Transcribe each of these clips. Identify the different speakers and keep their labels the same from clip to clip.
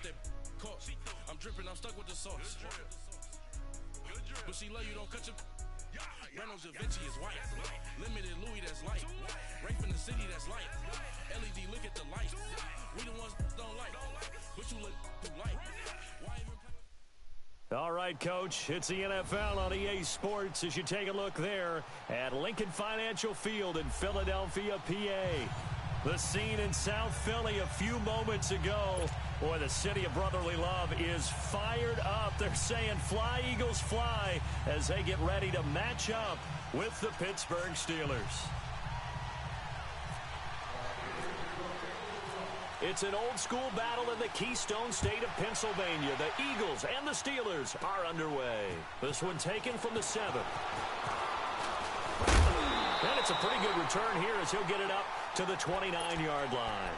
Speaker 1: out that court. I'm dripping, I'm stuck with the sauce. But she love you, don't cut your... Reynolds Da Vinci is white. Limited Louis, that's light. Rape in the city, that's light. LED, look at the light. We the ones don't like. But you look too light. Why even...
Speaker 2: All right, Coach, it's the NFL on EA Sports as you take a look there at Lincoln Financial Field in Philadelphia, PA. The scene in South Philly a few moments ago. Boy, the city of brotherly love is fired up. They're saying fly, Eagles, fly as they get ready to match up with the Pittsburgh Steelers. It's an old-school battle in the Keystone State of Pennsylvania. The Eagles and the Steelers are underway. This one taken from the 7. And it's a pretty good return here as he'll get it up to the 29-yard line.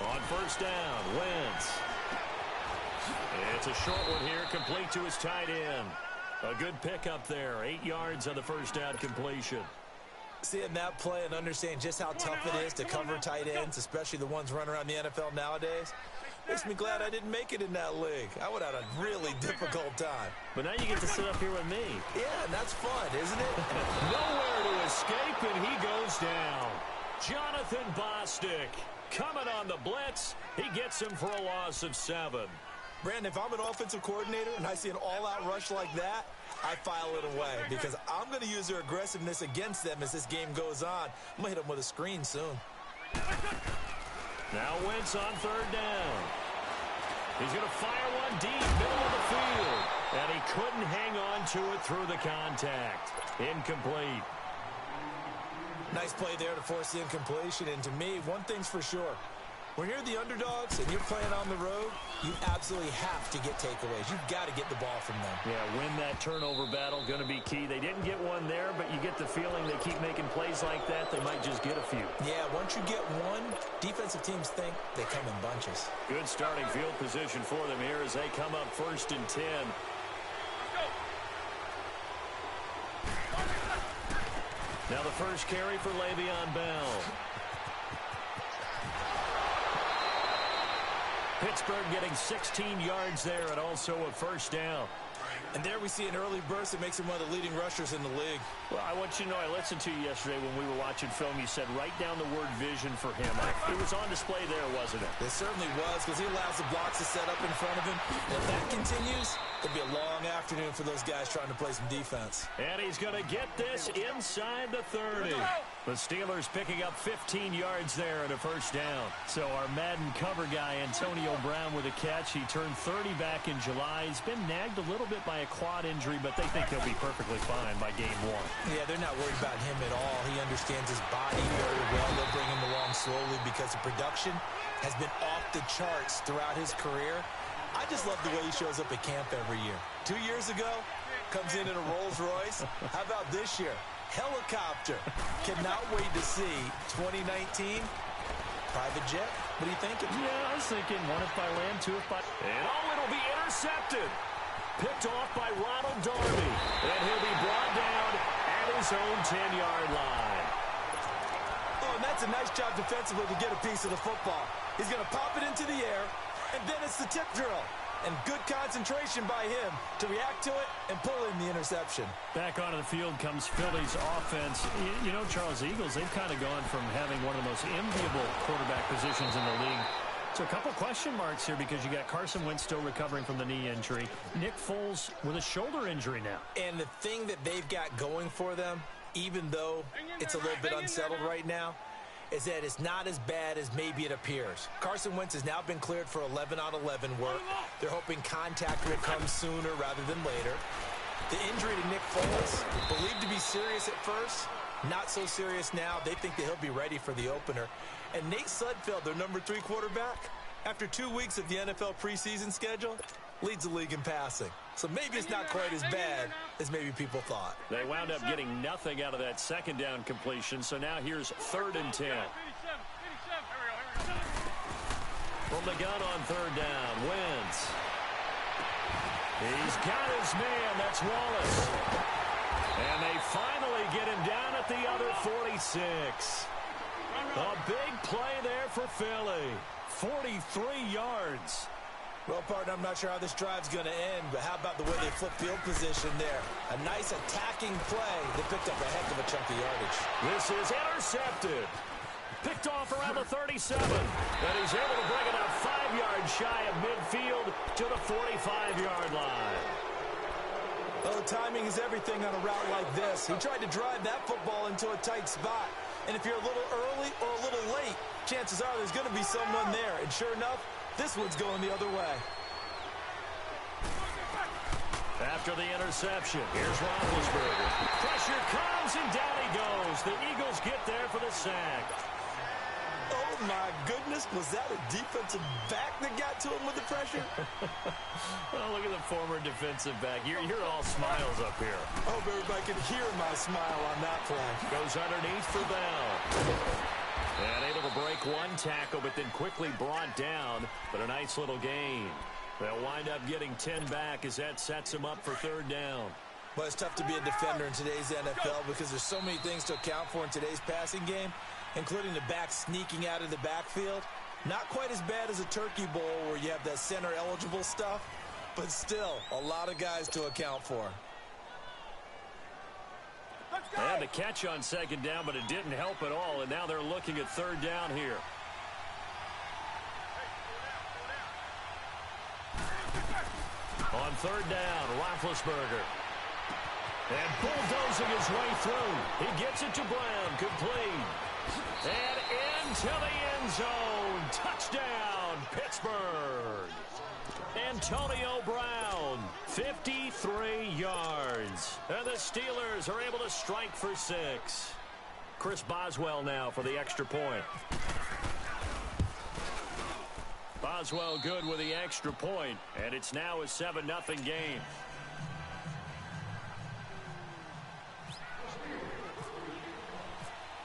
Speaker 2: On first down, Wentz. It's a short one here, complete to his tight end. A good pickup there, 8 yards on the first down completion.
Speaker 3: Seeing that play and understand just how tough it is to cover tight ends, especially the ones running around the NFL nowadays, makes me glad I didn't make it in that league. I would have had a really difficult time.
Speaker 2: But now you get to sit up here with me.
Speaker 3: Yeah, and that's fun, isn't it?
Speaker 2: Nowhere to escape, and he goes down. Jonathan Bostic coming on the blitz. He gets him for a loss of 7.
Speaker 3: Brandon, if I'm an offensive coordinator and I see an all-out rush like that, I file it away because I'm going to use their aggressiveness against them as this game goes on. I'm going to hit them with a screen soon.
Speaker 2: Now Wentz on third down. He's going to fire one deep, middle of the field. And he couldn't hang on to it through the contact. Incomplete.
Speaker 3: Nice play there to force the incompletion. And to me, one thing's for sure. When you're the underdogs and you're playing on the road, you absolutely have to get takeaways. You've got to get the ball from them.
Speaker 2: Yeah, win that turnover battle, going to be key. They didn't get one there, but you get the feeling they keep making plays like that, they might just get a few.
Speaker 3: Yeah, once you get one, defensive teams think they come in bunches.
Speaker 2: Good starting field position for them here as they come up 1st and 10. Now the first carry for Le'Veon Bell. Pittsburgh getting 16 yards there and also a first down.
Speaker 3: And there we see an early burst that makes him one of the leading rushers in the league.
Speaker 2: Well, I want you to know, I listened to you yesterday when we were watching film. You said write down the word vision for him. It was on display there, wasn't it?
Speaker 3: It certainly was because he allows the blocks to set up in front of him. And if that continues, it'll be a long afternoon for those guys trying to play some defense.
Speaker 2: And he's going to get this inside the 30. The Steelers picking up 15 yards there and a first down. So our Madden cover guy, Antonio Brown, with a catch. He turned 30 back in July. He's been nagged a little bit by a quad injury, but they think he'll be perfectly fine by game 1.
Speaker 3: Yeah, they're not worried about him at all. He understands his body very well. They'll bring him along slowly because the production has been off the charts throughout his career. I just love the way he shows up at camp every year. 2 years ago, comes in a Rolls Royce. How about this year? Helicopter. Cannot wait to see 2019. Private jet. What are you thinking?
Speaker 2: Yeah, I was thinking one if by land, two if by... And it'll be intercepted. Picked off by Ronald Darby. And he'll be brought down at his own 10-yard line.
Speaker 3: Oh, and that's a nice job defensively to get a piece of the football. He's going to pop it into the air, and then it's the tip drill. And good concentration by him to react to it and pull in the interception.
Speaker 2: Back onto the field comes Philly's offense. You know, Charles, the Eagles, they've kind of gone from having one of the most enviable quarterback positions in the league. So a couple question marks here because you got Carson Wentz still recovering from the knee injury. Nick Foles with a shoulder injury now.
Speaker 3: And the thing that they've got going for them, even though it's a little bit unsettled right now, is that it's not as bad as maybe it appears. Carson Wentz has now been cleared for 11-on-11 work. They're hoping contact will come sooner rather than later. The injury to Nick Foles, believed to be serious at first, not so serious now. They think that he'll be ready for the opener. And Nate Sudfeld, their number 3 quarterback, after 2 weeks of the NFL preseason schedule, leads the league in passing. So maybe it's not quite as bad as maybe people thought.
Speaker 2: They wound up getting nothing out of that second down completion, so now here's 3rd and 10. From the gun on third down, Wentz. He's got his man. That's Wallace. And they finally get him down at the other 46. A big play there for Philly. 43 yards.
Speaker 3: Well, partner, I'm not sure how this drive's going to end, but how about the way they flip field position there? A nice attacking play. They picked up a heck of a chunk of yardage.
Speaker 2: This is intercepted. Picked off around the 37. And he's able to bring it up 5 yards shy of midfield to the 45-yard line.
Speaker 3: Well, timing is everything on a route like this. He tried to drive that football into a tight spot. And if you're a little early or a little late, chances are there's going to be someone there. And sure enough, this one's going the other way.
Speaker 2: After the interception, here's Roethlisberger. Pressure comes, and down he goes. The Eagles get there for the sack.
Speaker 3: Oh, my goodness. Was that a defensive back that got to him with the pressure?
Speaker 2: Oh, look at the former defensive back. You're all smiles up here.
Speaker 3: I hope everybody can hear my smile on that play.
Speaker 2: Goes underneath for Bell. And able to break one tackle, but then quickly brought down. But a nice little gain. They'll wind up getting 10 back as that sets them up for third down.
Speaker 3: Well, it's tough to be a defender in today's NFL because there's so many things to account for in today's passing game, including the back sneaking out of the backfield. Not quite as bad as a turkey bowl where you have that center-eligible stuff, but still a lot of guys to account for.
Speaker 2: They had the catch on second down, but it didn't help at all, and now they're looking at third down here. On third down, Roethlisberger. And bulldozing his way through. He gets it to Brown, complete. And into the end zone. Touchdown, Pittsburgh. Antonio Brown, 53 yards. And the Steelers are able to strike for 6. Chris Boswell now for the extra point. Boswell good with the extra point, and it's now a 7-0 game.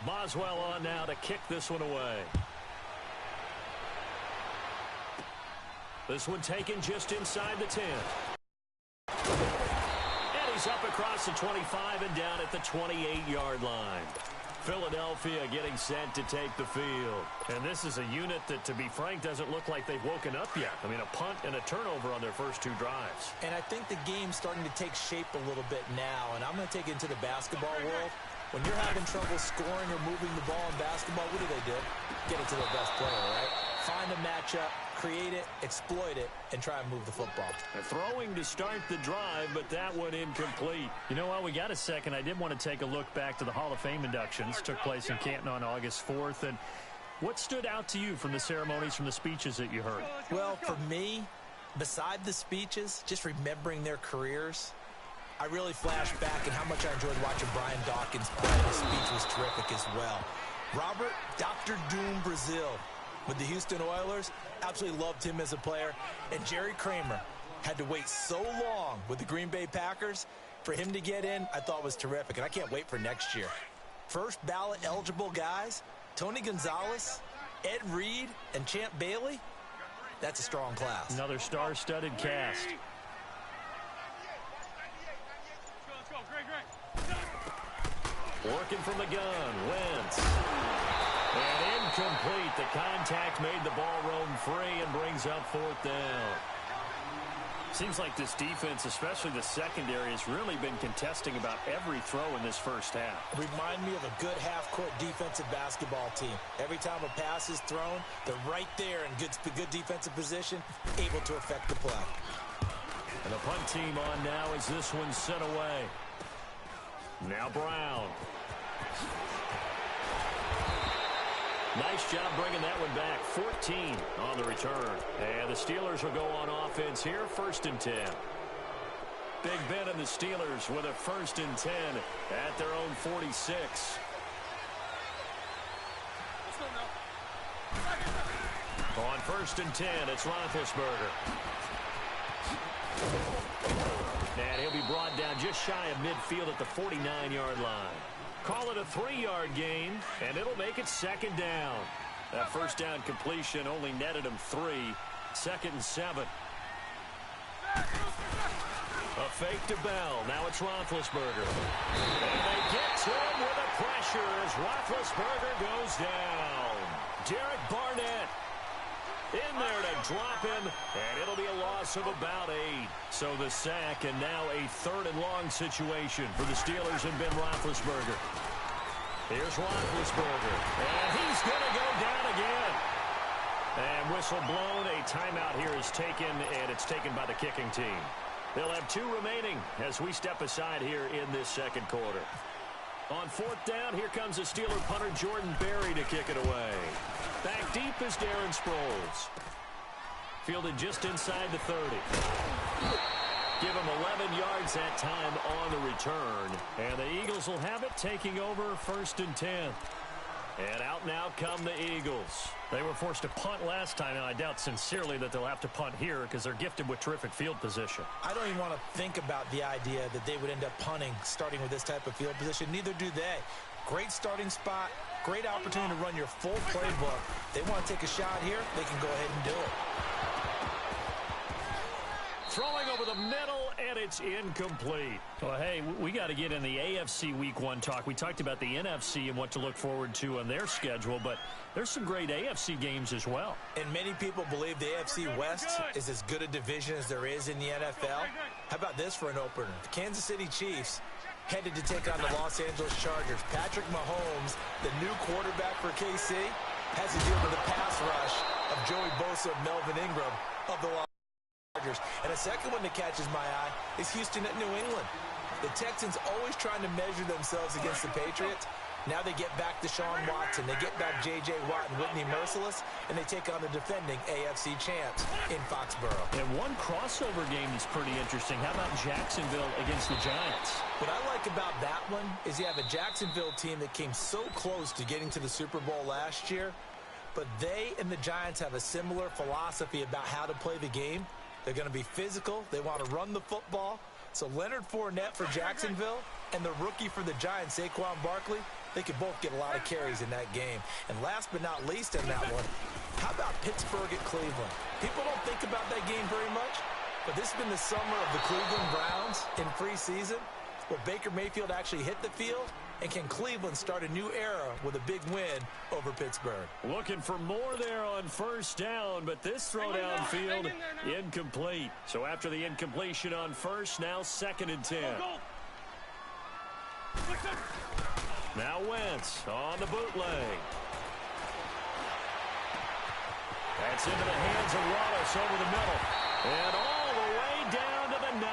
Speaker 2: Boswell on now to kick this one away. This one taken just inside the 10. And he's up across the 25 and down at the 28-yard line. Philadelphia getting set to take the field. And this is a unit that, to be frank, doesn't look like they've woken up yet. I mean, a punt and a turnover on their first 2 drives.
Speaker 3: And I think the game's starting to take shape a little bit now. And I'm going to take it into the basketball world. When you're having trouble scoring or moving the ball in basketball, what do? Get it to the best player, right? Find a matchup, create it, exploit it, and try and move the football.
Speaker 2: They're throwing to start the drive, but that one incomplete.
Speaker 4: You know what? We got a second. I did want to take a look back to the Hall of Fame inductions. Took place in Canton on August 4th. And what stood out to you from the ceremonies, from the speeches that you heard?
Speaker 3: Well, for me, beside the speeches, just remembering their careers, I really flashed back at how much I enjoyed watching Brian Dawkins play. His speech was terrific as well. Robert Dr. Doom Brazil with the Houston Oilers, absolutely loved him as a player. And Jerry Kramer had to wait so long with the Green Bay Packers. For him to get in, I thought was terrific, and I can't wait for next year. First ballot eligible guys, Tony Gonzalez, Ed Reed, and Champ Bailey. That's a strong class.
Speaker 4: Another star-studded cast.
Speaker 2: Working from the gun, Wentz. And incomplete. The contact made the ball roam free and brings up 4th down. Seems like this defense, especially the secondary, has really been contesting about every throw in this first half.
Speaker 3: Remind me of a good half-court defensive basketball team. Every time a pass is thrown, they're right there in good defensive position, able to affect the play.
Speaker 2: And the punt team on now as this one's sent away. Now Brown. Nice job bringing that one back. 14 on the return. And the Steelers will go on offense here. 1st and 10. Big Ben and the Steelers with a 1st and 10 at their own 46. On 1st and 10, it's Roethlisberger. And he'll be brought down just shy of midfield at the 49-yard line. Call it a 3-yard gain, and it'll make it 2nd down. That first down completion only netted him 3. 2nd and 7. A fake to Bell. Now it's Roethlisberger. And they get to him with a pressure as Roethlisberger goes down. Derek Barnett in there to drop him, and it'll be a loss of about 8. So the sack, and now a 3rd and long situation for the Steelers and Ben Roethlisberger. Here's Roethlisberger, and he's going to go down again. And whistle blown. A timeout here is taken, and it's taken by the kicking team. They'll have 2 remaining as we step aside here in this 2nd quarter. On 4th down, here comes the Steeler punter Jordan Berry to kick it away. Back deep is Darren Sproles. Fielded just inside the 30. Give him 11 yards that time on the return. And the Eagles will have it, taking over 1st and 10. And out now come the Eagles.
Speaker 4: They were forced to punt last time, and I doubt sincerely that they'll have to punt here because they're gifted with terrific field position.
Speaker 3: I don't even want to think about the idea that they would end up punting starting with this type of field position. Neither do they. Great starting spot, great opportunity to run your full playbook. They want to take a shot here, they can go ahead and do it.
Speaker 2: Throwing over the middle, and it's incomplete.
Speaker 4: Well, hey, we got to get in the AFC Week 1 talk. We talked about the NFC and what to look forward to on their schedule, but there's some great AFC games as well.
Speaker 3: And many people believe the AFC West is as good a division as there is in the NFL. How about this for an opener? The Kansas City Chiefs headed to take on the Los Angeles Chargers. Patrick Mahomes, the new quarterback for KC, has to deal with the pass rush of Joey Bosa and Melvin Ingram of the Los Angeles Chargers. And a second one that catches my eye is Houston at New England. The Texans always trying to measure themselves against the Patriots. Now they get back Deshaun Watson. They get back J.J. Watt and Whitney Merciless, and they take on the defending AFC champs in Foxborough.
Speaker 4: And one crossover game is pretty interesting. How about Jacksonville against the Giants?
Speaker 3: What I like about that one is you have a Jacksonville team that came so close to getting to the Super Bowl last year, but they and the Giants have a similar philosophy about how to play the game. They're going to be physical. They want to run the football. So Leonard Fournette for Jacksonville and the rookie for the Giants, Saquon Barkley, they could both get a lot of carries in that game. And last but not least in that one, how about Pittsburgh at Cleveland? People don't think about that game very much, but this has been the summer of the Cleveland Browns in preseason. Will Baker Mayfield actually hit the field? And can Cleveland start a new era with a big win over Pittsburgh?
Speaker 2: Looking for more there on 1st down, but this throw downfield incomplete. So after the incompletion on 1st, now 2nd and 10. Now Wentz on the bootleg. That's into the hands of Wallace over the middle. And all the way down to the 9.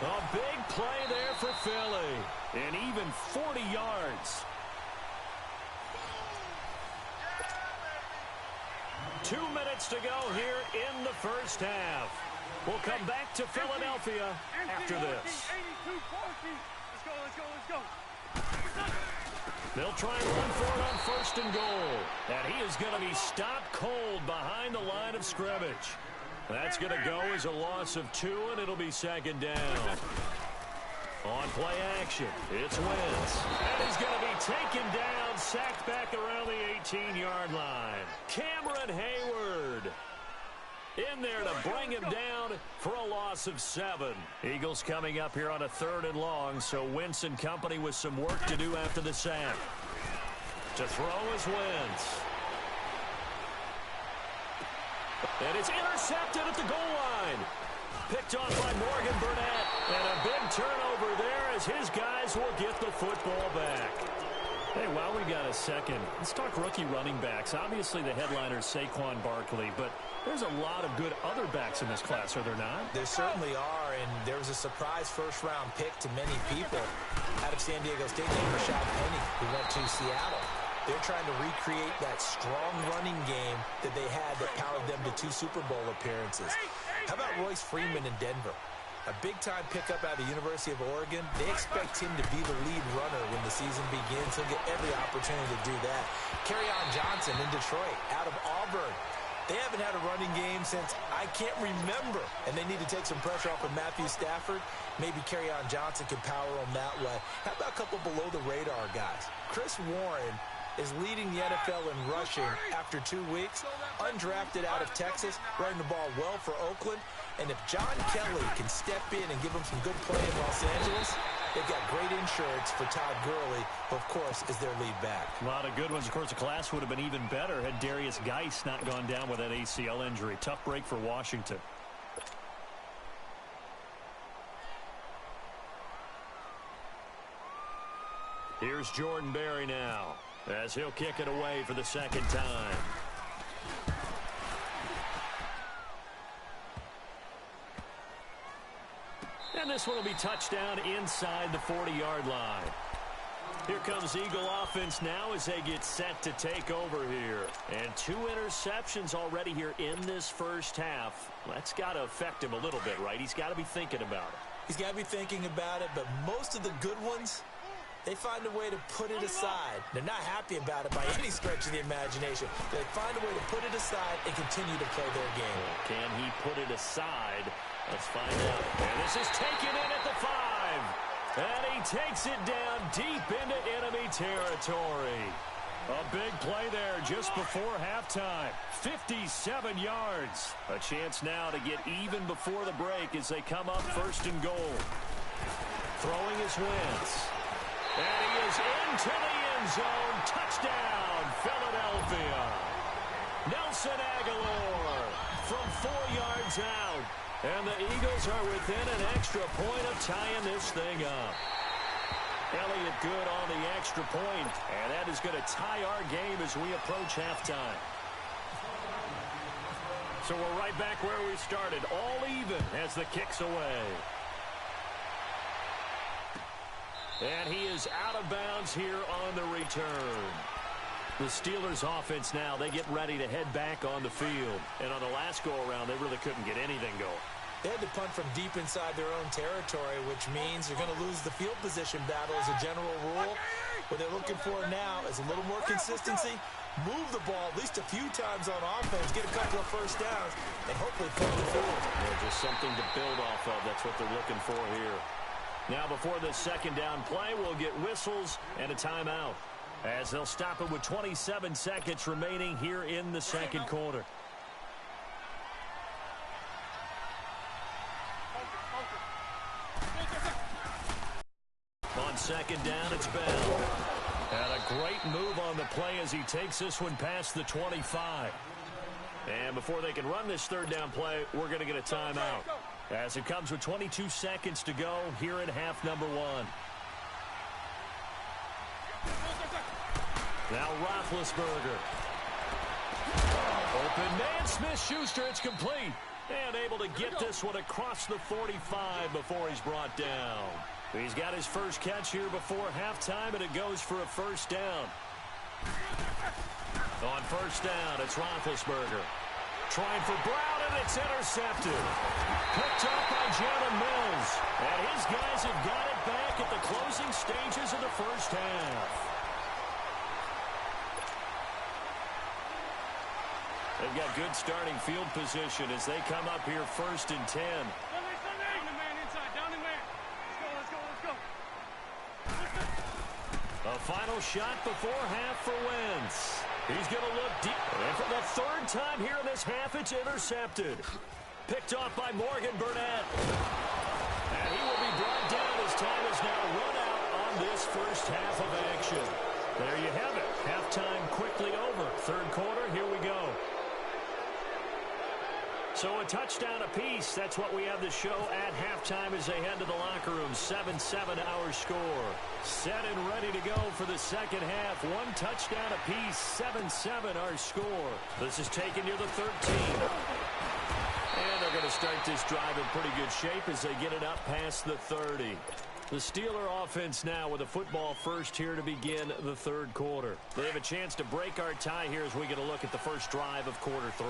Speaker 2: A big play there for Philly. And even 40 yards. 2 minutes to go here in the 1st half. We'll come back to Philadelphia after this.
Speaker 5: Let's go.
Speaker 2: They'll try and run for it on 1st and goal. And he is going to be stopped cold behind the line of scrimmage. That's going to go as a loss of 2, and it'll be 2nd down. On play action, it's Wentz. And he's going to be taken down, sacked back around the 18-yard line. Cameron Hayward in there to bring him down for a loss of 7. Eagles coming up here on a 3rd and long, so Wentz and company with some work to do after the sack. To throw is Wentz. And it's intercepted at the goal line. Picked off by Morgan Burnett. And a big turnover there as his guys will get the football back.
Speaker 4: Hey, while we got a second, let's talk rookie running backs. Obviously, the headliner is Saquon Barkley, but there's a lot of good other backs in this class, are there not?
Speaker 3: There certainly are, and there was a surprise first-round pick to many people out of San Diego State named Rashad Penny, who went to Seattle. They're trying to recreate that strong running game that they had that powered them to 2 Super Bowl appearances. How about Royce Freeman in Denver? A big-time pickup out of the University of Oregon. They expect him to be the lead runner when the season begins. He'll get every opportunity to do that. Kerryon Johnson in Detroit, out of Auburn. They haven't had a running game since I can't remember, and they need to take some pressure off of Matthew Stafford. Maybe Kerryon Johnson can power them that way. How about a couple below-the-radar guys? Chris Warren is leading the NFL in rushing after 2 weeks. Undrafted out of Texas, running the ball well for Oakland. And if John Kelly can step in and give them some good play in Los Angeles, they've got great insurance for Todd Gurley, who, of course, is their lead back.
Speaker 4: A lot of good ones. Of course, the class would have been even better had Darius Geis not gone down with that ACL injury. Tough break for Washington. Here's Jordan Berry now, as he'll kick it away for the second time. And this one will be touchdown inside the 40-yard line. Here comes Eagle offense now as they get set to take over here. And 2 interceptions already here in this first half. That's got to affect him a little bit, right? He's got to be thinking about it.
Speaker 3: He's got to be thinking about it, but most of the good ones, they find a way to put it aside. They're not happy about it by any stretch of the imagination. They find a way to put it aside and continue to play their game.
Speaker 4: Can he put it aside? Let's find out. And this is taken in at the 5. And he takes it down deep into enemy territory. A big play there just before halftime. 57 yards. A chance now to get even before the break as they come up 1st and goal. Throwing his Wentz. And he is into the end zone. Touchdown, Philadelphia. Nelson Aguilar from 4 yards out. And the Eagles are within an extra point of tying this thing up. Elliott good on the extra point, and that is going to tie our game as we approach halftime. So we're right back where we started, all even as the kick's away. And he is out of bounds here on the return. The Steelers offense now, they get ready to head back on the field. And on the last go-around, they really couldn't get anything going.
Speaker 3: They had to punt from deep inside their own territory, which means they're going to lose the field position battle as a general rule. What they're looking for now is a little more consistency, move the ball at least a few times on offense, get a couple of first downs, and hopefully punt the field.
Speaker 4: Yeah, just something to build off of. That's what they're looking for here. Now before this second down play, we'll get whistles and a timeout, as they'll stop it with 27 seconds remaining here in the second quarter. On second down, it's Bell. And a great move on the play as he takes this one past the 25. And before they can run this third down play, we're going to get a timeout, as it comes with 22 seconds to go here in half number 1. Now Roethlisberger. Open man, Smith-Schuster, it's complete. And able to get this one across the 45 before he's brought down. He's got his first catch here before halftime, and it goes for a first down. On first down, it's Roethlisberger. Trying for Brown, and it's intercepted. Picked up by Jalen Mills. And his guys have got it back at the closing stages of the first half. They've got good starting field position as they come up here 1st and 10. A final shot before half for Wentz. He's going to look deep. And for the 3rd time here in this half, it's intercepted. Picked off by Morgan Burnett. And he will be brought down as time is now run out on this first half of action. There you have it. Halftime quickly over. 3rd quarter, here we go. So a touchdown apiece. That's what we have to show at halftime as they head to the locker room. 7-7 our score. Set and ready to go for the second half. 1 touchdown apiece. 7-7 our score. This is taken near the 13. And they're going to start this drive in pretty good shape as they get it up past the 30. The Steeler offense now with a football first here to begin the 3rd quarter. They have a chance to break our tie here as we get a look at the first drive of quarter 3.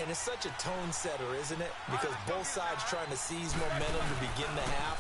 Speaker 3: And it's such a tone setter, isn't it? Because both sides trying to seize momentum to begin the half.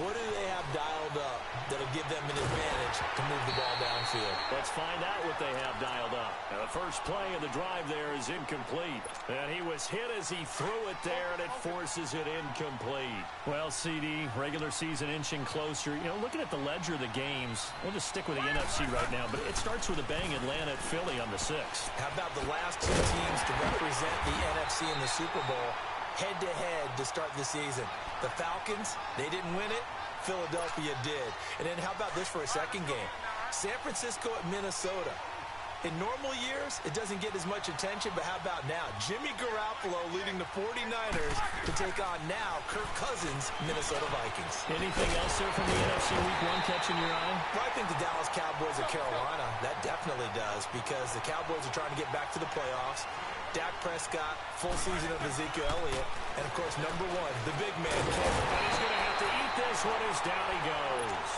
Speaker 3: What do they have dialed up that'll give them an advantage coverage to move the ball downfield.
Speaker 2: Let's find out what they have dialed up. Now, the first play of the drive there is incomplete. And he was hit as he threw it there, and it forces it incomplete. Well, CD, regular season inching closer. You know, looking at the ledger of the games, we'll just stick with the NFC right now, but it starts with a bang, Atlanta at Philly on the 6th.
Speaker 3: How about the last two teams to represent the NFC in the Super Bowl head-to-head to start the season? The Falcons, they didn't win it. Philadelphia did. And then how about this for a second game? San Francisco at Minnesota. In normal years, it doesn't get as much attention, but how about now? Jimmy Garoppolo leading the 49ers to take on now Kirk Cousins' Minnesota Vikings.
Speaker 2: Anything else there from the NFC Week 1 catching your eye?
Speaker 3: Well, I think the Dallas Cowboys at Carolina, that definitely does, because the Cowboys are trying to get back to the playoffs. Dak Prescott, full season of Ezekiel Elliott, and, of course, number one, the big man, Ken.
Speaker 2: And he's going to have to eat this one as down he goes.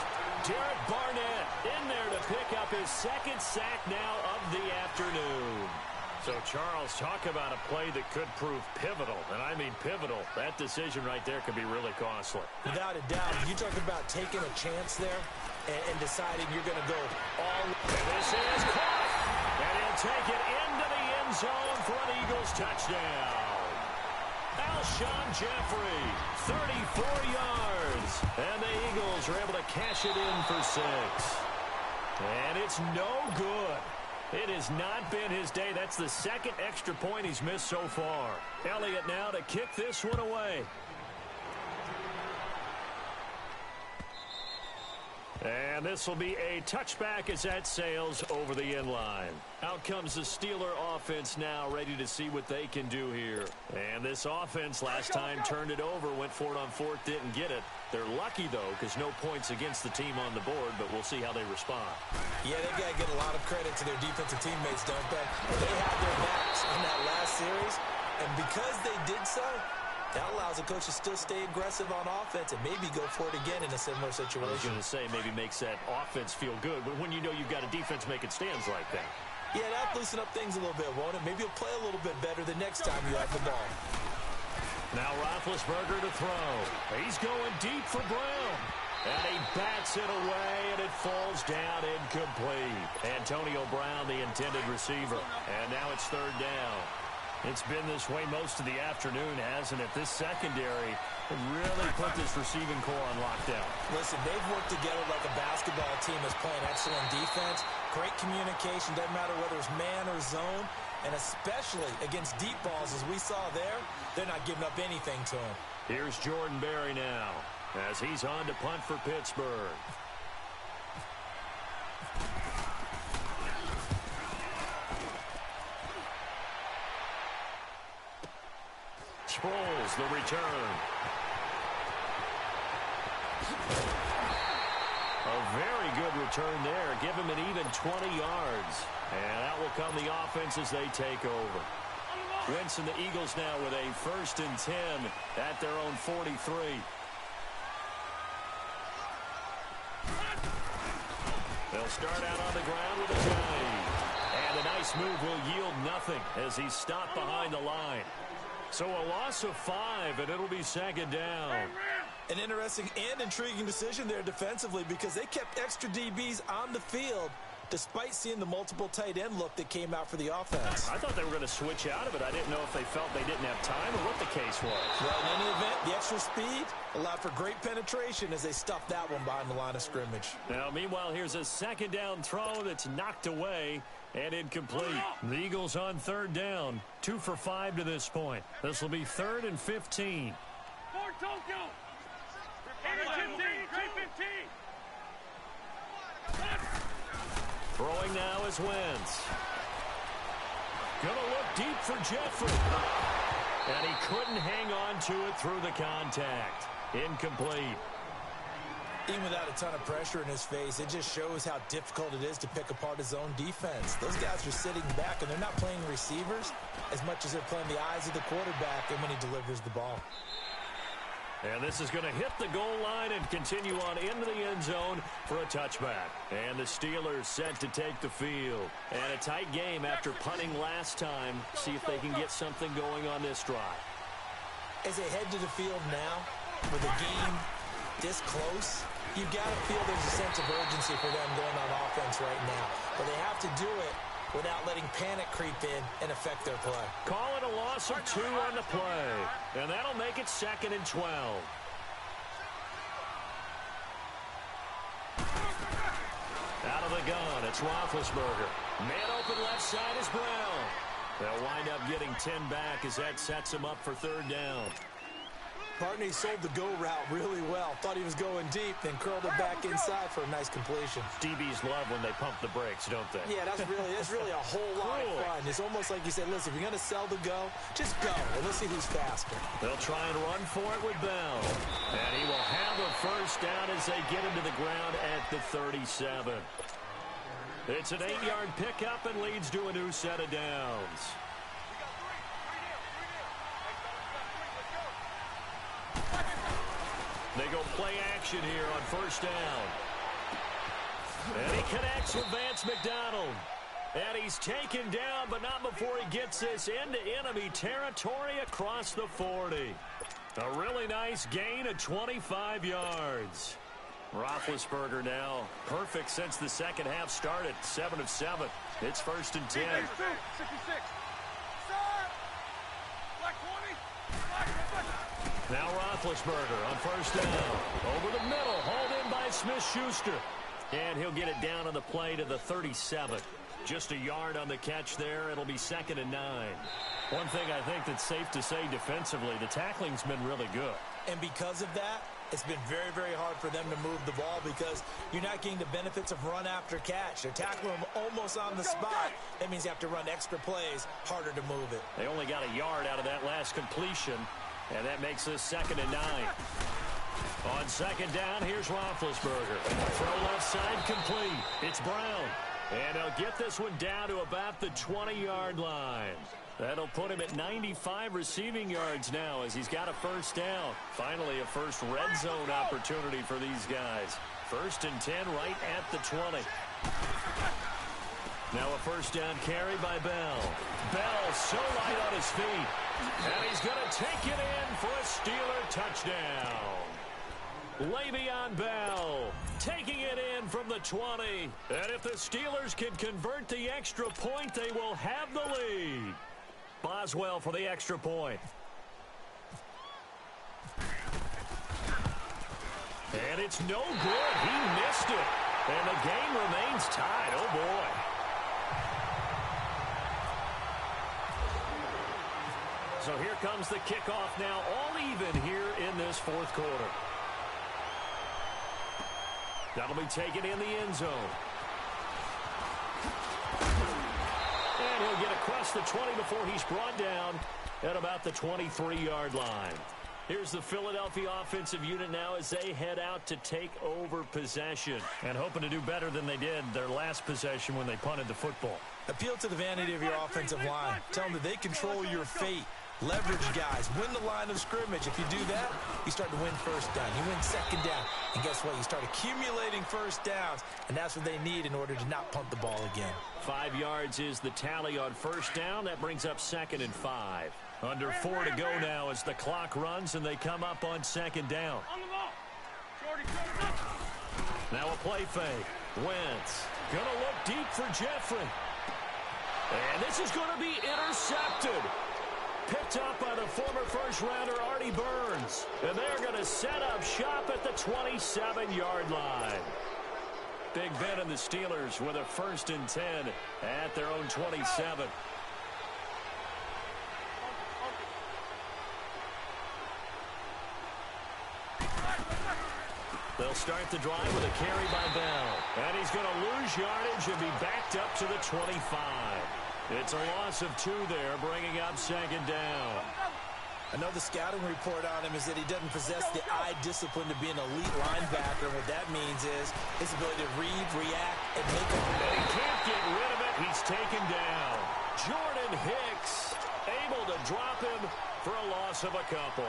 Speaker 2: Derek Barnett in there to pick up his second sack now of the afternoon. So, Charles, talk about a play that could prove pivotal, and I mean pivotal. That decision right there could be really costly.
Speaker 3: Without a doubt, you talk about taking a chance there and deciding you're going to go all.
Speaker 2: And this is caught, and he'll take it into the end zone for an Eagles touchdown. Alshon Jeffrey, 34 yards, and the Eagles are able to cash it in for 6. And it's no good. It has not been his day. That's the second extra point he's missed so far. Elliott now to kick this one away. And this will be a touchback as that sails over the end line. Out comes the Steeler offense now, ready to see what they can do here. And this offense last time turned it over, went for it on 4th, didn't get it. They're lucky, though, because no points against the team on the board, but we'll see how they respond.
Speaker 3: Yeah, they got to get a lot of credit to their defensive teammates, don't they? They had their backs in that last series, and because they did so, that allows the coach to still stay aggressive on offense and maybe go for it again in a similar situation.
Speaker 2: I was going to say maybe makes that offense feel good, but when you know you've got a defense making stands like that.
Speaker 3: Yeah, that'll loosen up things a little bit, won't it? Maybe you'll play a little bit better the next time you have the ball.
Speaker 2: Now Roethlisberger to throw. He's going deep for Brown. And he bats it away, and it falls down incomplete. Antonio Brown, the intended receiver. And now it's 3rd down. It's been this way most of the afternoon, hasn't it? This secondary really put this receiving core on lockdown.
Speaker 3: Listen, they've worked together like a basketball team that's playing excellent defense. Great communication, doesn't matter whether it's man or zone. And especially against deep balls, as we saw there, they're not giving up anything to him.
Speaker 2: Here's Jordan Berry now as he's on to punt for Pittsburgh. Sproles, the return. A very good return there. Give him an even 20 yards. And that will come the offense as they take over. Wentz and the Eagles now with a 1st and 10 at their own 43. They'll start out on the ground with a dive. And a nice move will yield nothing as he's stopped behind the line. So a loss of 5, and it'll be 2nd down.
Speaker 3: An interesting and intriguing decision there defensively because they kept extra DBs on the field despite seeing the multiple tight end look that came out for the offense.
Speaker 2: I thought they were going to switch out of it. I didn't know if they felt they didn't have time or what the case was.
Speaker 3: Well, in any event, the extra speed allowed for great penetration as they stuffed that one behind the line of scrimmage.
Speaker 2: Now, meanwhile, here's a 2nd down throw that's knocked away and incomplete. The Eagles on 3rd down, 2 for 5 to this point. This will be 3rd and 15. Throwing now is Wentz. Gonna look deep for Jeffrey. And he couldn't hang on to it through the contact. Incomplete.
Speaker 3: Even without a ton of pressure in his face, it just shows how difficult it is to pick apart his own defense. Those guys are sitting back, and they're not playing receivers as much as they're playing the eyes of the quarterback and when he delivers the ball.
Speaker 2: And this is going to hit the goal line and continue on into the end zone for a touchback. And the Steelers set to take the field. And a tight game after punting last time. See if they can get something going on this drive.
Speaker 3: As they head to the field now, with a game this close, You've got to feel there's a sense of urgency for them going on offense right now. But they have to do it without letting panic creep in and affect their play.
Speaker 2: Call it a loss of 2 on the play. And that'll make it 2nd and 12. Out of the gun, it's Roethlisberger. Man open left side is Brown. They'll wind up getting 10 back as that sets him up for 3rd down.
Speaker 3: Partney sold the go route really well. Thought he was going deep, then curled it back inside for a nice completion.
Speaker 2: DBs love when they pump the brakes, don't they?
Speaker 3: Yeah, that's really a whole lot of fun. It's almost like you said, listen, if you're going to sell the go, just go, and let's see who's faster.
Speaker 2: They'll try and run for it with Bell. And he will have a 1st down as they get him to the ground at the 37. It's an 8-yard pickup and leads to a new set of downs. They go play action here on 1st down. And he connects with Vance McDonald. And he's taken down, but not before he gets this into enemy territory across the 40. A really nice gain of 25 yards. Roethlisberger now perfect since the second half started. 7 of 7. It's 1st and 10.
Speaker 1: 66.
Speaker 2: Now Roethlisberger on 1st down. Over the middle, hauled in by Smith-Schuster. And he'll get it down on the play to the 37. Just a yard on the catch there. It'll be 2nd and 9. One thing I think that's safe to say defensively, the tackling's been really good.
Speaker 3: And because of that, it's been very, very hard for them to move the ball because you're not getting the benefits of run after catch. They're tackling them almost on the spot. That means you have to run extra plays, harder to move it.
Speaker 2: They only got a yard out of that last completion, and that makes this 2nd and 9. On 2nd down, here's Roethlisberger. Throw left side complete. It's Brown. And they'll get this one down to about the 20-yard line. That'll put him at 95 receiving yards now as he's got a 1st down. Finally, a first red zone opportunity for these guys. 1st and 10 right at the 20. Now a 1st down carry by Bell. Bell so light on his feet. And he's going to take it in for a Steeler touchdown. Le'Veon Bell taking it in from the 20. And if the Steelers can convert the extra point, they will have the lead. Boswell for the extra point. And it's no good. He missed it. And the game remains tied. Oh, boy. So here comes the kickoff now, all even here in this 4th quarter. That'll be taken in the end zone. And he'll get across the 20 before he's brought down at about the 23-yard line. Here's the Philadelphia offensive unit now as they head out to take over possession. And hoping to do better than they did their last possession when they punted the football.
Speaker 3: Appeal to the vanity of your offensive line. Tell them that they control your fate. Leverage guys. Win the line of scrimmage. If you do that, you start to win 1st down. You win 2nd down. And guess what? You start accumulating 1st downs. And that's what they need in order to not punt the ball again.
Speaker 2: 5 yards is the tally on 1st down. That brings up 2nd and 5. Under 4 to go now as the clock runs and they come up on 2nd down. Now a play fake. Wentz going to look deep for Jeffrey. And this is going to be intercepted. Picked up by the former 1st-rounder Artie Burns. And they're going to set up shop at the 27-yard line. Big Ben and the Steelers with a 1st and 10 at their own 27. They'll start the drive with a carry by Bell. And he's going to lose yardage and be backed up to the 25. It's a loss of 2 there, bringing up 2nd down.
Speaker 3: I know the scouting report on him is that he doesn't possess the eye discipline to be an elite linebacker. What that means is his ability to read, react, and make a play.
Speaker 2: And he can't get rid of it. He's taken down. Jordan Hicks able to drop him for a loss of a couple.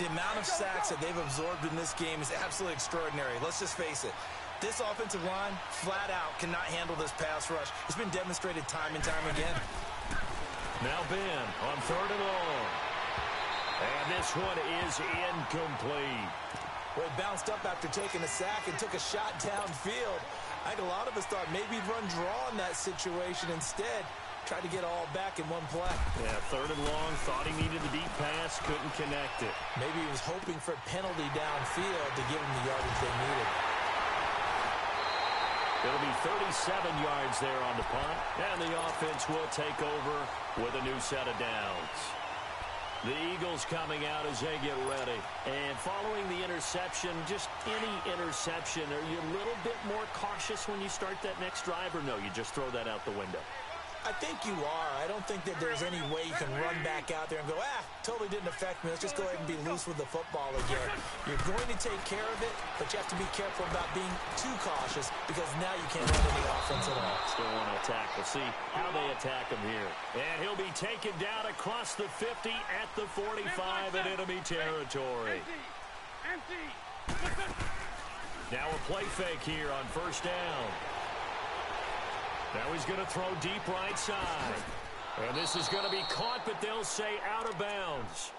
Speaker 3: The amount of sacks that they've absorbed in this game is absolutely extraordinary. Let's just face it. This offensive line, flat out, cannot handle this pass rush. It's been demonstrated time and time again.
Speaker 2: Now Ben on 3rd and long. And this one is incomplete.
Speaker 3: Well, he bounced up after taking a sack and took a shot downfield. I think a lot of us thought maybe he'd run draw in that situation. Instead, tried to get all back in one play.
Speaker 2: Yeah, 3rd and long, thought he needed the deep pass, couldn't connect it.
Speaker 3: Maybe he was hoping for a penalty downfield to give him the yardage they needed.
Speaker 2: It'll be 37 yards there on the punt, and the offense will take over with a new set of downs. The Eagles coming out as they get ready. And following the interception, just any interception, are you a little bit more cautious when you start that next drive, or no, you just throw that out the window?
Speaker 3: I think you are. I don't think that there's any way you can run back out there and go, totally didn't affect me. Let's just go ahead and be loose with the football again. You're going to take care of it, but you have to be careful about being too cautious because now you can't run any offense at all.
Speaker 2: Still want to attack. We'll see how they attack him here. And he'll be taken down across the 50 at the 45 in enemy territory. Now a play fake here on 1st down. Now he's going to throw deep right side. And this is going to be caught, but they'll say out of bounds.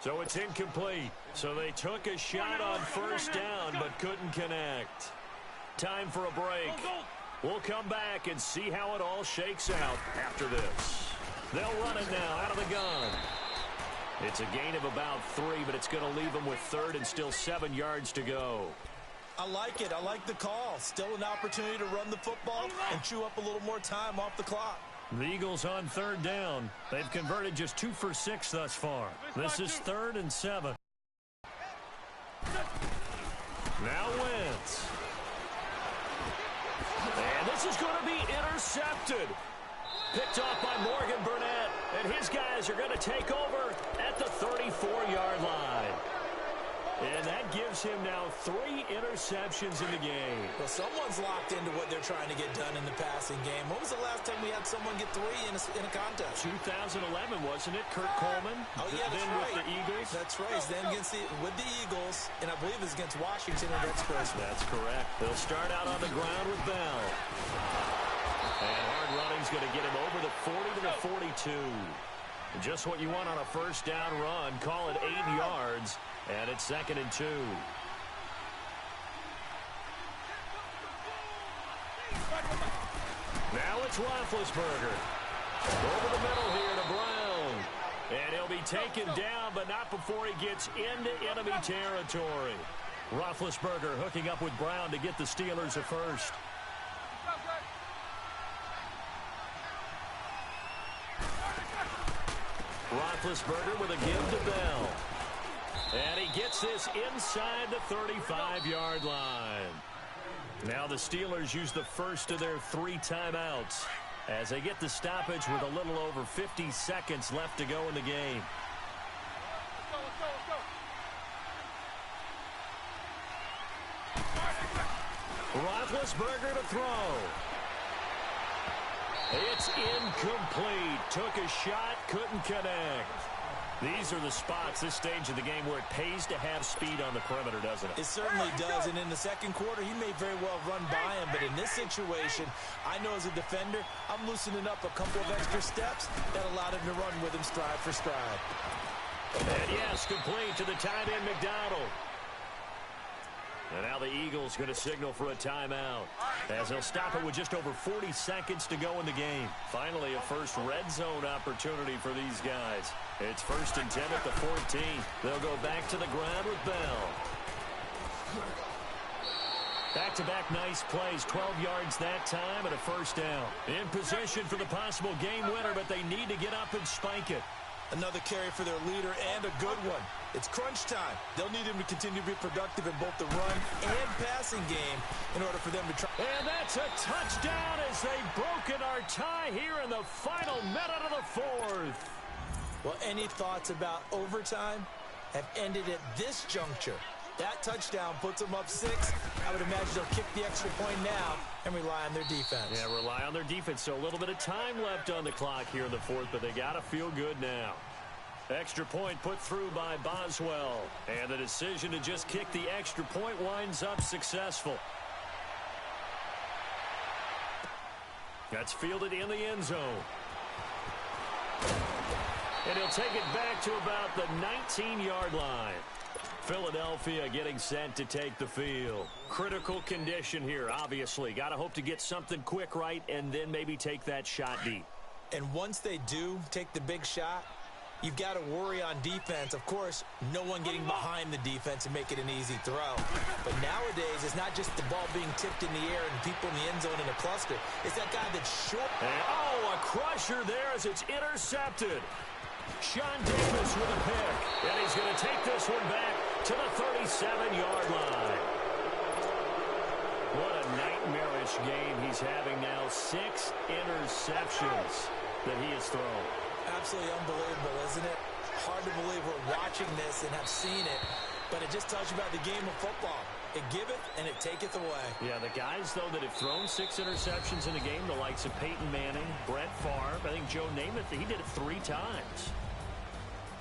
Speaker 2: So it's incomplete. So they took a shot on 1st down, but couldn't connect. Time for a break. We'll come back and see how it all shakes out after this. They'll run it now out of the gun. It's a gain of about 3, but it's going to leave them with 3rd and still 7 yards to go.
Speaker 3: I like it. I like the call. Still an opportunity to run the football and chew up a little more time off the clock.
Speaker 2: The Eagles on 3rd down. They've converted just 2 for 6 thus far. This is 3rd and 7. Now Wentz. And this is going to be intercepted. Picked off by Morgan Burnett. And his guys are going to take over at the 34-yard line. And that gives him now 3 interceptions in the game.
Speaker 3: Well, someone's locked into what they're trying to get done in the passing game. When was the last time we had someone get 3 in a contest?
Speaker 2: 2011, wasn't it? Kurt Coleman?
Speaker 3: Oh, yeah, that's
Speaker 2: then
Speaker 3: right.
Speaker 2: With the Eagles?
Speaker 3: That's right. Then with the Eagles, and I believe it's against Washington and Express.
Speaker 2: That's correct. They'll start out on the ground with Bell. And hard running's going to get him over the 40 to the 42. Just what you want on a 1st down run. Call it 8 yards. And it's 2nd and 2. Now it's Roethlisberger. Over the middle here to Brown. And he'll be taken down, but not before he gets into enemy territory. Roethlisberger hooking up with Brown to get the Steelers a 1st. Roethlisberger with a give to Bell. And he gets this inside the 35-yard line. Now the Steelers use the 1st of their 3 timeouts as they get the stoppage with a little over 50 seconds left to go in the game. Roethlisberger to throw. It's incomplete. Took a shot, couldn't connect. These are the spots, this stage of the game, where it pays to have speed on the perimeter, doesn't it?
Speaker 3: It certainly does, and in the 2nd quarter, he may very well run by him, but in this situation, I know as a defender, I'm loosening up a couple of extra steps that allowed him to run with him stride for stride.
Speaker 2: And yes, complete to the tight end, McDonald. And now the Eagles going to signal for a timeout as they'll stop it with just over 40 seconds to go in the game. Finally, a first red zone opportunity for these guys. It's 1st and 10 at the 14. They'll go back to the ground with Bell. Back-to-back nice plays, 12 yards that time and a 1st down. In position for the possible game winner, but they need to get up and spike it.
Speaker 3: Another carry for their leader and a good one. It's crunch time. They'll need him to continue to be productive in both the run and passing game in order for them to try.
Speaker 2: And that's a touchdown as they've broken our tie here in the final minute of the 4th.
Speaker 3: Well, any thoughts about overtime have ended at this juncture. That touchdown puts them up 6. I would imagine they'll kick the extra point now and rely on their defense.
Speaker 2: Yeah, rely on their defense. So a little bit of time left on the clock here in the 4th, but they got to feel good now. Extra point put through by Boswell. And the decision to just kick the extra point winds up successful. That's fielded in the end zone. And he'll take it back to about the 19-yard line. Philadelphia getting set to take the field. Critical condition here, obviously. Got to hope to get something quick right and then maybe take that shot deep.
Speaker 3: And once they do take the big shot, you've got to worry on defense. Of course, no one getting behind the defense and make it an easy throw. But nowadays, it's not just the ball being tipped in the air and people in the end zone in a cluster. It's that guy that's short.
Speaker 2: And, oh, a crusher there as it's intercepted. Sean Davis with a pick. And he's going to take this one back to the 37-yard line. What a nightmarish game he's having now. 6 interceptions that he has thrown.
Speaker 3: Absolutely unbelievable, isn't it? Hard to believe we're watching this and have seen it, but it just tells you about the game of football. It giveth and it taketh away.
Speaker 2: Yeah, the guys, though, that have thrown 6 interceptions in a game, the likes of Peyton Manning, Brett Favre, I think Joe Namath, he did it 3 times.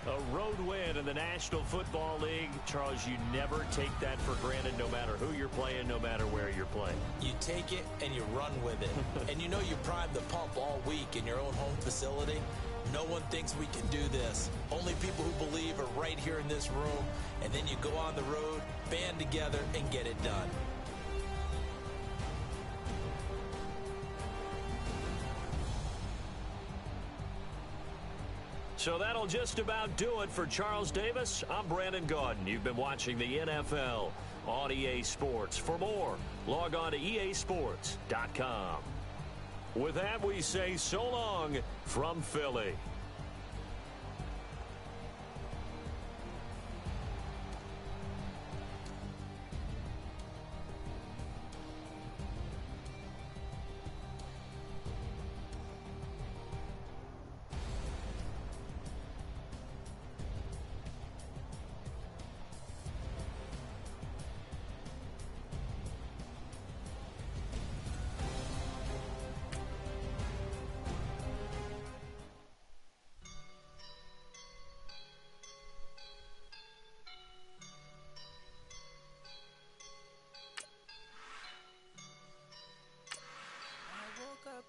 Speaker 2: A road win in the National Football League. Charles, you never take that for granted no matter who you're playing, no matter where you're playing.
Speaker 3: You take it and you run with it. And you know you primed the pump all week in your own home facility. No one thinks we can do this. Only people who believe are right here in this room. And then you go on the road, band together, and get it done.
Speaker 2: So that'll just about do it for Charles Davis. I'm Brandon Gaudin. You've been watching the NFL on EA Sports. For more, log on to easports.com. With that, we say so long from Philly.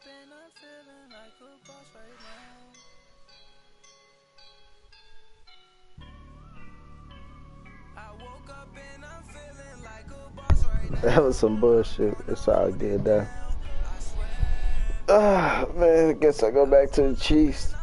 Speaker 5: And I'm feeling like a boss right now. I woke up and I'm feeling like a boss right now.
Speaker 6: That was some bullshit. It's all good though. Ah, man, I guess I go back to the Chiefs.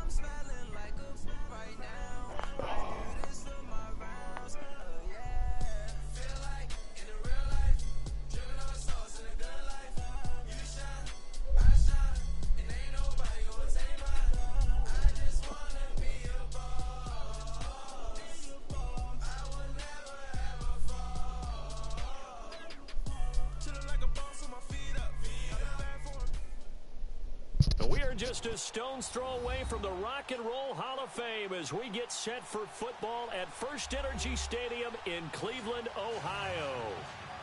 Speaker 2: We are just a stone's throw away from the Rock and Roll Hall of Fame as we get set for football at First Energy Stadium in Cleveland, Ohio.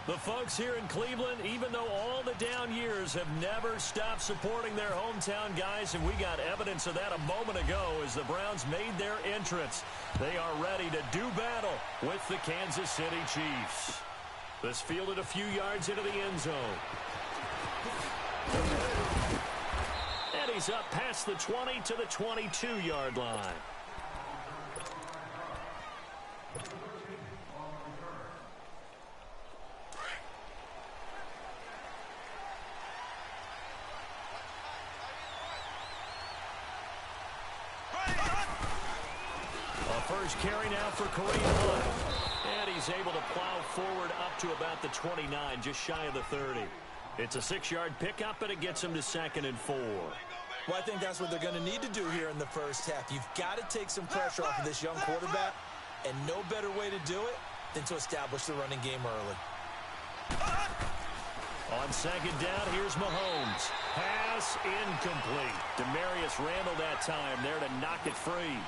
Speaker 2: The folks here in Cleveland, even though all the down years, have never stopped supporting their hometown guys, and we got evidence of that a moment ago as the Browns made their entrance. They are ready to do battle with the Kansas City Chiefs. This fielded a few yards into the end zone. And he's up past the 20 to the 22-yard line. First carry now for Kareem Hunt. And he's able to plow forward up to about the 29, just shy of the 30. It's a 6-yard pickup, and it gets him to 2nd and 4.
Speaker 3: Well, I think that's what they're going to need to do here in the first half. You've got to take some pressure off of this young quarterback, and no better way to do it than to establish the running game early.
Speaker 2: On 2nd down, here's Mahomes. Pass incomplete. Demarius Randall that time there to knock it free.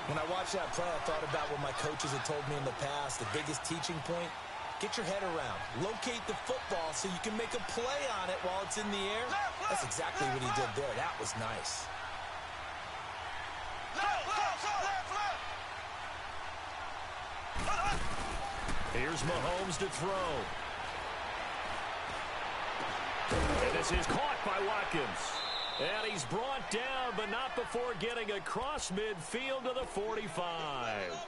Speaker 3: When I watched that play, I thought about what my coaches had told me in the past. The biggest teaching point, get your head around. Locate the football so you can make a play on it while it's in the air. That's exactly what he did there. That was nice.
Speaker 2: Here's Mahomes to throw. And this is caught by Watkins. And he's brought down, but not before getting across midfield to the 45.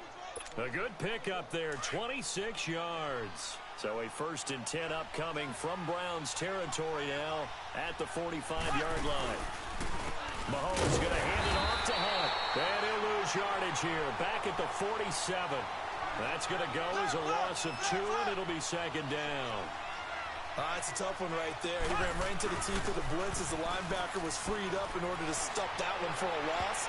Speaker 2: A good pickup there, 26 yards. So a 1st and 10 upcoming from Browns territory now at the 45-yard line. Mahomes going to hand it off to Hunt. And he'll lose yardage here. Back at the 47. That's going to go as a loss of 2, and it'll be 2nd down.
Speaker 3: It's a tough one right there. He ran right into the teeth of the blitz as the linebacker was freed up in order to stop that one for a loss.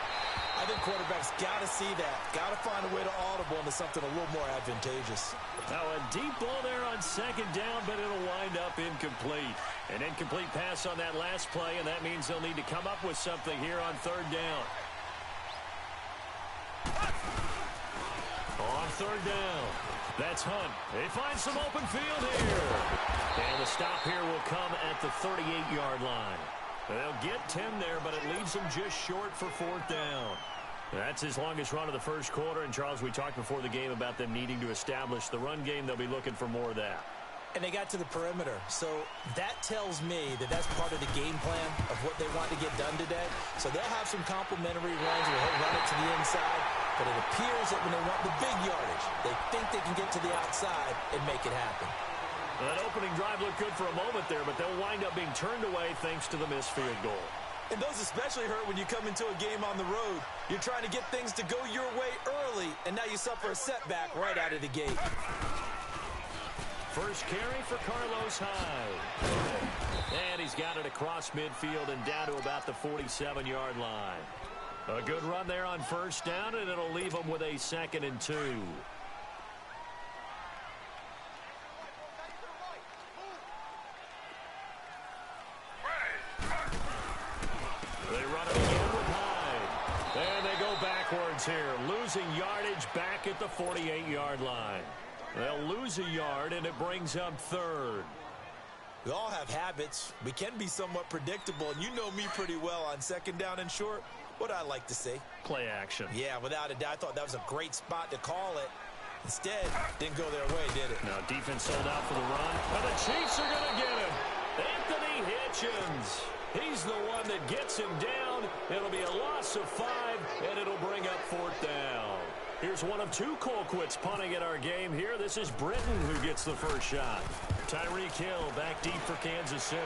Speaker 3: I think quarterbacks got to see that. Got to find a way to audible into something a little more advantageous.
Speaker 2: Now a deep ball there on 2nd down, but it'll wind up incomplete. An incomplete pass on that last play, and that means they'll need to come up with something here on 3rd down. On 3rd down, that's Hunt. They find some open field here. And the stop here will come at the 38-yard line. They'll get 10 there, but it leaves them just short for 4th down. That's his longest run of the first quarter. And, Charles, we talked before the game about them needing to establish the run game. They'll be looking for more of that.
Speaker 3: And they got to the perimeter. So that tells me that that's part of the game plan of what they want to get done today. So they'll have some complimentary runs where they'll run it to the inside. But it appears that when they want the big yardage, they think they can get to the outside and make it happen.
Speaker 2: That opening drive looked good for a moment there, but they'll wind up being turned away thanks to the missed field goal.
Speaker 3: And those especially hurt when you come into a game on the road. You're trying to get things to go your way early, and now you suffer a setback right out of the gate.
Speaker 2: First carry for Carlos Hyde. And he's got it across midfield and down to about the 47-yard line. A good run there on 1st down, and it'll leave them with a 2nd and 2. They run it again with Hyde. And they go backwards here, losing yardage back at the 48-yard line. They'll lose a yard, and it brings up 3rd.
Speaker 3: We all have habits. We can be somewhat predictable, and you know me pretty well on 2nd down and short. What I like to see.
Speaker 2: Play action.
Speaker 3: Yeah, without a doubt. I thought that was a great spot to call it. Instead, didn't go their way, did it?
Speaker 2: Now defense sold out for the run. And the Chiefs are going to get him. Anthony Hitchens. He's the one that gets him down. It'll be a loss of 5, and it'll bring up 4th down. Here's one of 2 Colquitts punting at our game here. This is Britton who gets the first shot. Tyreek Hill back deep for Kansas City.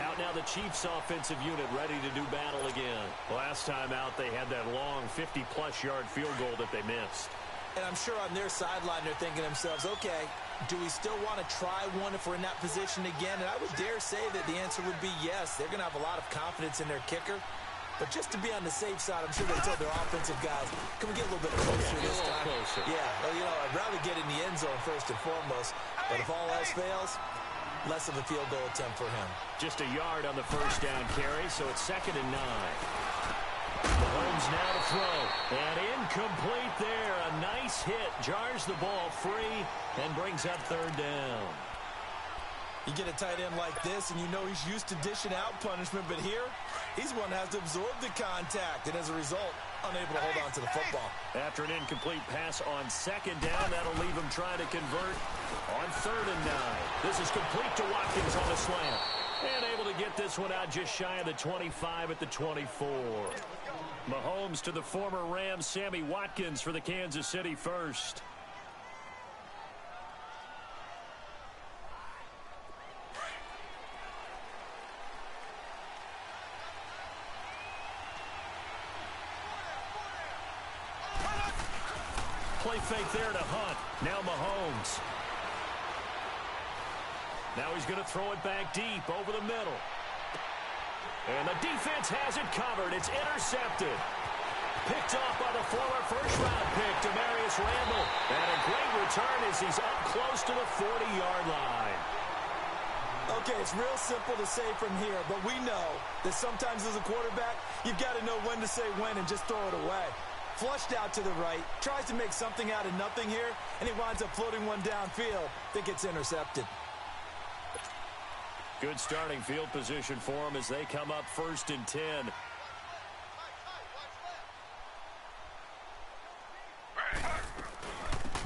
Speaker 2: Out now the Chiefs offensive unit ready to do battle again. Last time out they had that long 50-plus yard field goal that they missed.
Speaker 3: And I'm sure on their sideline they're thinking to themselves, okay, do we still want to try one if we're in that position again? And I would dare say that the answer would be yes. They're going to have a lot of confidence in their kicker. But just to be on the safe side, I'm sure they told their offensive guys, can we get a little bit closer this time?
Speaker 2: Closer.
Speaker 3: Yeah, well, you know, I'd rather get in the end zone first and foremost. But if all else fails, less of a field goal attempt for him.
Speaker 2: Just a yard on the 1st down carry, so it's 2nd and 9. Mahomes now to throw. And incomplete there. A nice hit. Jars the ball free and brings up 3rd down.
Speaker 3: You get a tight end like this, and you know he's used to dishing out punishment, but here, he's one that has to absorb the contact, and as a result, unable to hold on to the football.
Speaker 2: After an incomplete pass on 2nd down, that'll leave him trying to convert on 3rd and 9. This is complete to Watkins on the slant. And able to get this one out just shy of the 25 at the 24. Mahomes to the former Rams, Sammy Watkins for the Kansas City first. Play fake there to Hunt. Now Mahomes. Now he's going to throw it back deep over the middle. And the defense has it covered. It's intercepted. Picked off by the former first-round pick, Demarius Randall. And a great return as he's up close to the 40-yard line.
Speaker 3: Okay, it's real simple to say from here, but we know that sometimes as a quarterback, you've got to know when to say when and just throw it away. Flushed out to the right, tries to make something out of nothing here, and he winds up floating one downfield that gets intercepted.
Speaker 2: Good starting field position for them as they come up 1st and 10.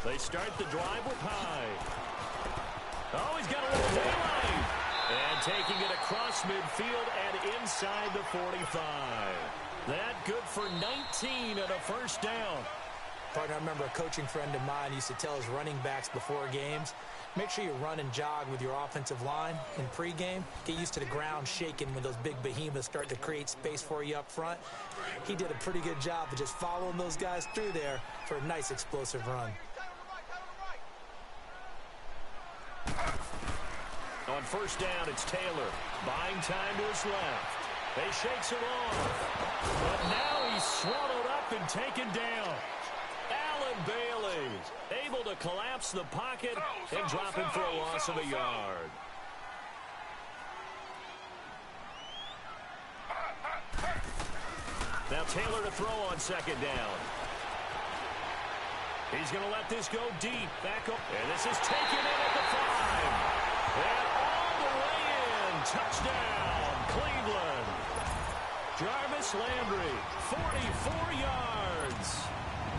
Speaker 2: They start the drive with Hyde. Oh, he's got a little daylight. And taking it across midfield and inside the 45. That good for 19 and a first down.
Speaker 3: Partner, I remember a coaching friend of mine used to tell his running backs before games, make sure you run and jog with your offensive line in pregame. Get used to the ground shaking when those big behemoths start to create space for you up front. He did a pretty good job of just following those guys through there for a nice explosive run.
Speaker 2: On first down, it's Taylor. Buying time to his left. He shakes it off. But now he's swallowed up and taken down. Allen Bailey able to collapse the pocket and drop him for a loss of a yard. Now Taylor to throw on second down. He's going to let this go deep. Back up. And this is taken in at the 5. And all the way in. Touchdown, Cleveland. Jarvis Landry, 44 yards.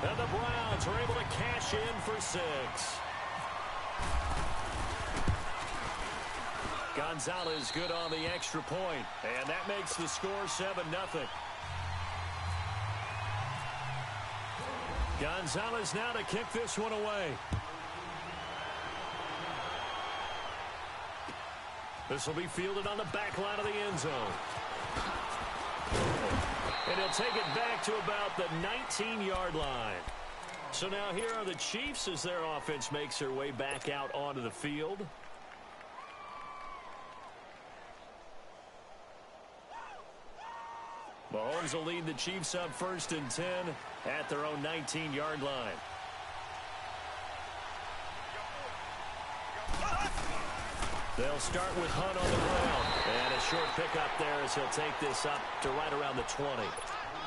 Speaker 2: And the Browns are able to cash in for 6. Gonzalez good on the extra point. And that makes the score 7-0. Gonzalez now to kick this one away. This will be fielded on the back line of the end zone. And he'll take it back to about the 19-yard line. So now here are the Chiefs as their offense makes their way back out onto the field. Mahomes will lead the Chiefs up 1st and 10 at their own 19-yard line. They'll start with Hunt on the ground. And a short pickup there as he'll take this up to right around the 20.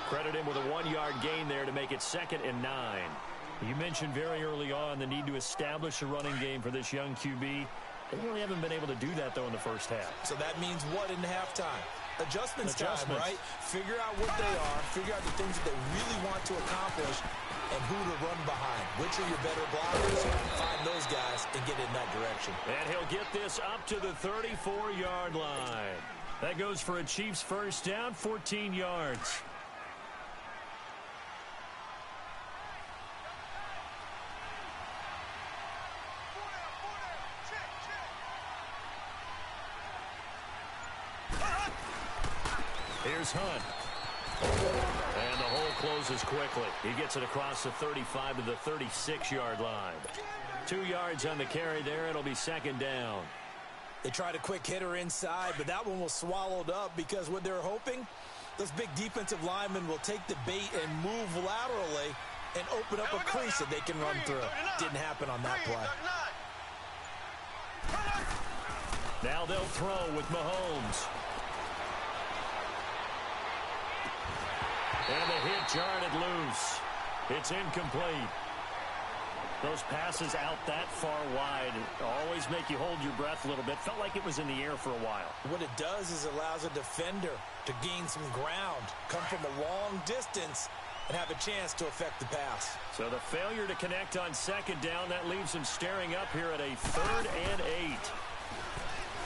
Speaker 2: Credit him with a 1-yard gain there to make it 2nd and 9. You mentioned very early on the need to establish a running game for this young QB. They really haven't been able to do that, though, in the first half.
Speaker 3: So that means what in halftime? Adjustments time, right? Figure out what they are, figure out the things that they really want to accomplish, and who to run behind. Which are your better blockers? Find those guys and get in that direction.
Speaker 2: And he'll get this up to the 34-yard line. That goes for a Chiefs first down, 14 yards. Here's Hunt. And the hole closes quickly. He gets it across the 35 to the 36-yard line. 2 yards on the carry there. It'll be 2nd down.
Speaker 3: They tried a quick hitter inside, but that one was swallowed up because what they're hoping, those big defensive linemen will take the bait and move laterally and open up a crease that they can run through. Didn't happen on that play.
Speaker 2: Now they'll throw with Mahomes. And the hit jarred it loose. It's incomplete. Those passes out that far wide always make you hold your breath a little bit. Felt like it was in the air for a while.
Speaker 3: What it does is it allows a defender to gain some ground, come from a long distance, and have a chance to affect the pass.
Speaker 2: So the failure to connect on 2nd down, that leaves him staring up here at a 3rd and 8.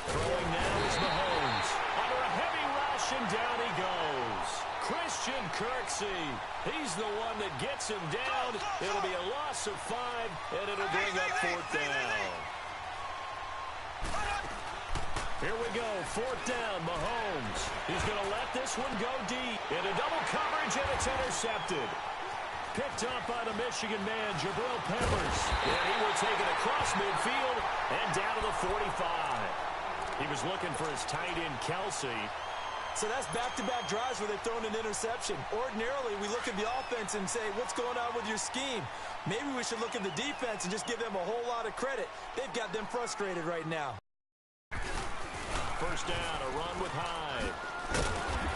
Speaker 2: Throwing now is Mahomes. Under a heavy rush, and down he goes. Christian Kirksey. He's the one that gets him down. It'll be a loss of 5, and it'll bring up 4th down. Here we go, 4th down, Mahomes. He's going to let this one go deep. Into double coverage, and it's intercepted. Picked up by the Michigan man, Jabril Peppers. And he will take it across midfield and down to the 45. He was looking for his tight end, Kelsey.
Speaker 3: So that's back-to-back drives where they've thrown an interception. Ordinarily, we look at the offense and say, what's going on with your scheme? Maybe we should look at the defense and just give them a whole lot of credit. They've got them frustrated right now.
Speaker 2: First down, a run with Hyde.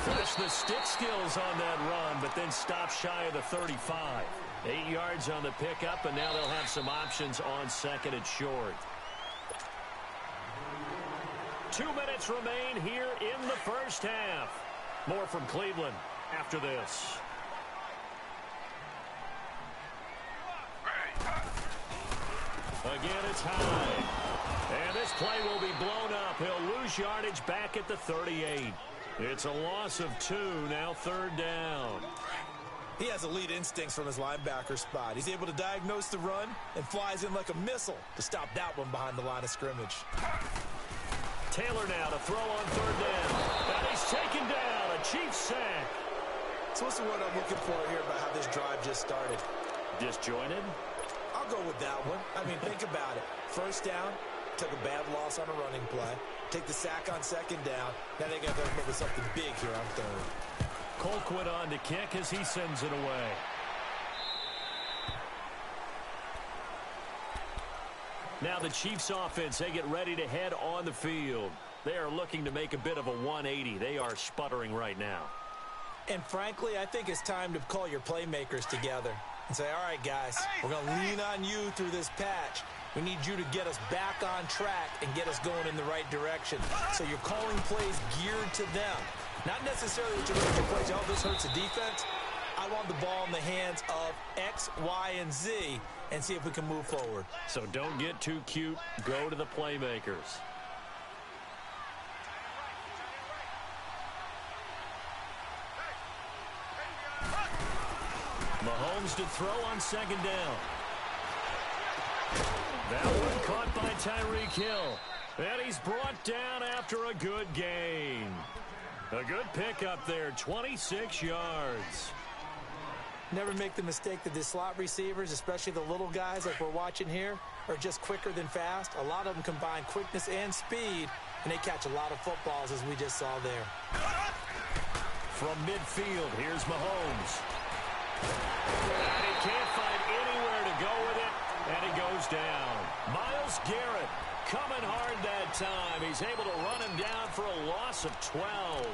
Speaker 2: Flash the stick skills on that run, but then stop shy of the 35. 8 yards on the pickup, and now they'll have some options on 2nd and short. 2 minutes remain here in the first half. More from Cleveland after this. Again, it's Hyde. And this play will be blown up. He'll lose yardage back at the 38. It's a loss of 2, now 3rd down.
Speaker 3: He has elite instincts from his linebacker spot. He's able to diagnose the run and flies in like a missile to stop that one behind the line of scrimmage.
Speaker 2: Taylor now to throw on 3rd down. And he's taken down. A Chiefs sack.
Speaker 3: So what's the word I'm looking for here about how this drive just started?
Speaker 2: Disjointed?
Speaker 3: I'll go with that one. I mean, think about it. 1st down, took a bad loss on a running play. Take the sack on 2nd down. Now they got to come up with something big here on 3rd.
Speaker 2: Colquitt on to kick as he sends it away. Now the Chiefs offense, they get ready to head on the field. They are looking to make a bit of a 180. They are sputtering right now.
Speaker 3: And frankly, I think it's time to call your playmakers together and say, all right, guys, we're going to lean on you through this patch. We need you to get us back on track and get us going in the right direction. So you're calling plays geared to them. Not necessarily that you're looking for plays, oh, this hurts the defense. I want the ball in the hands of X, Y, and Z and see if we can move forward.
Speaker 2: So don't get too cute. Go to the playmakers. Mahomes to throw on 2nd down. That one caught by Tyreek Hill. And he's brought down after a good gain. A good pickup there, 26 yards.
Speaker 3: Never make the mistake that the slot receivers, especially the little guys like we're watching here, are just quicker than fast. A lot of them combine quickness and speed, and they catch a lot of footballs, as we just saw there.
Speaker 2: From midfield, here's Mahomes. And he can't find anywhere to go with it, and he goes down. Myles Garrett coming hard that time. He's able to run him down for a loss of 12.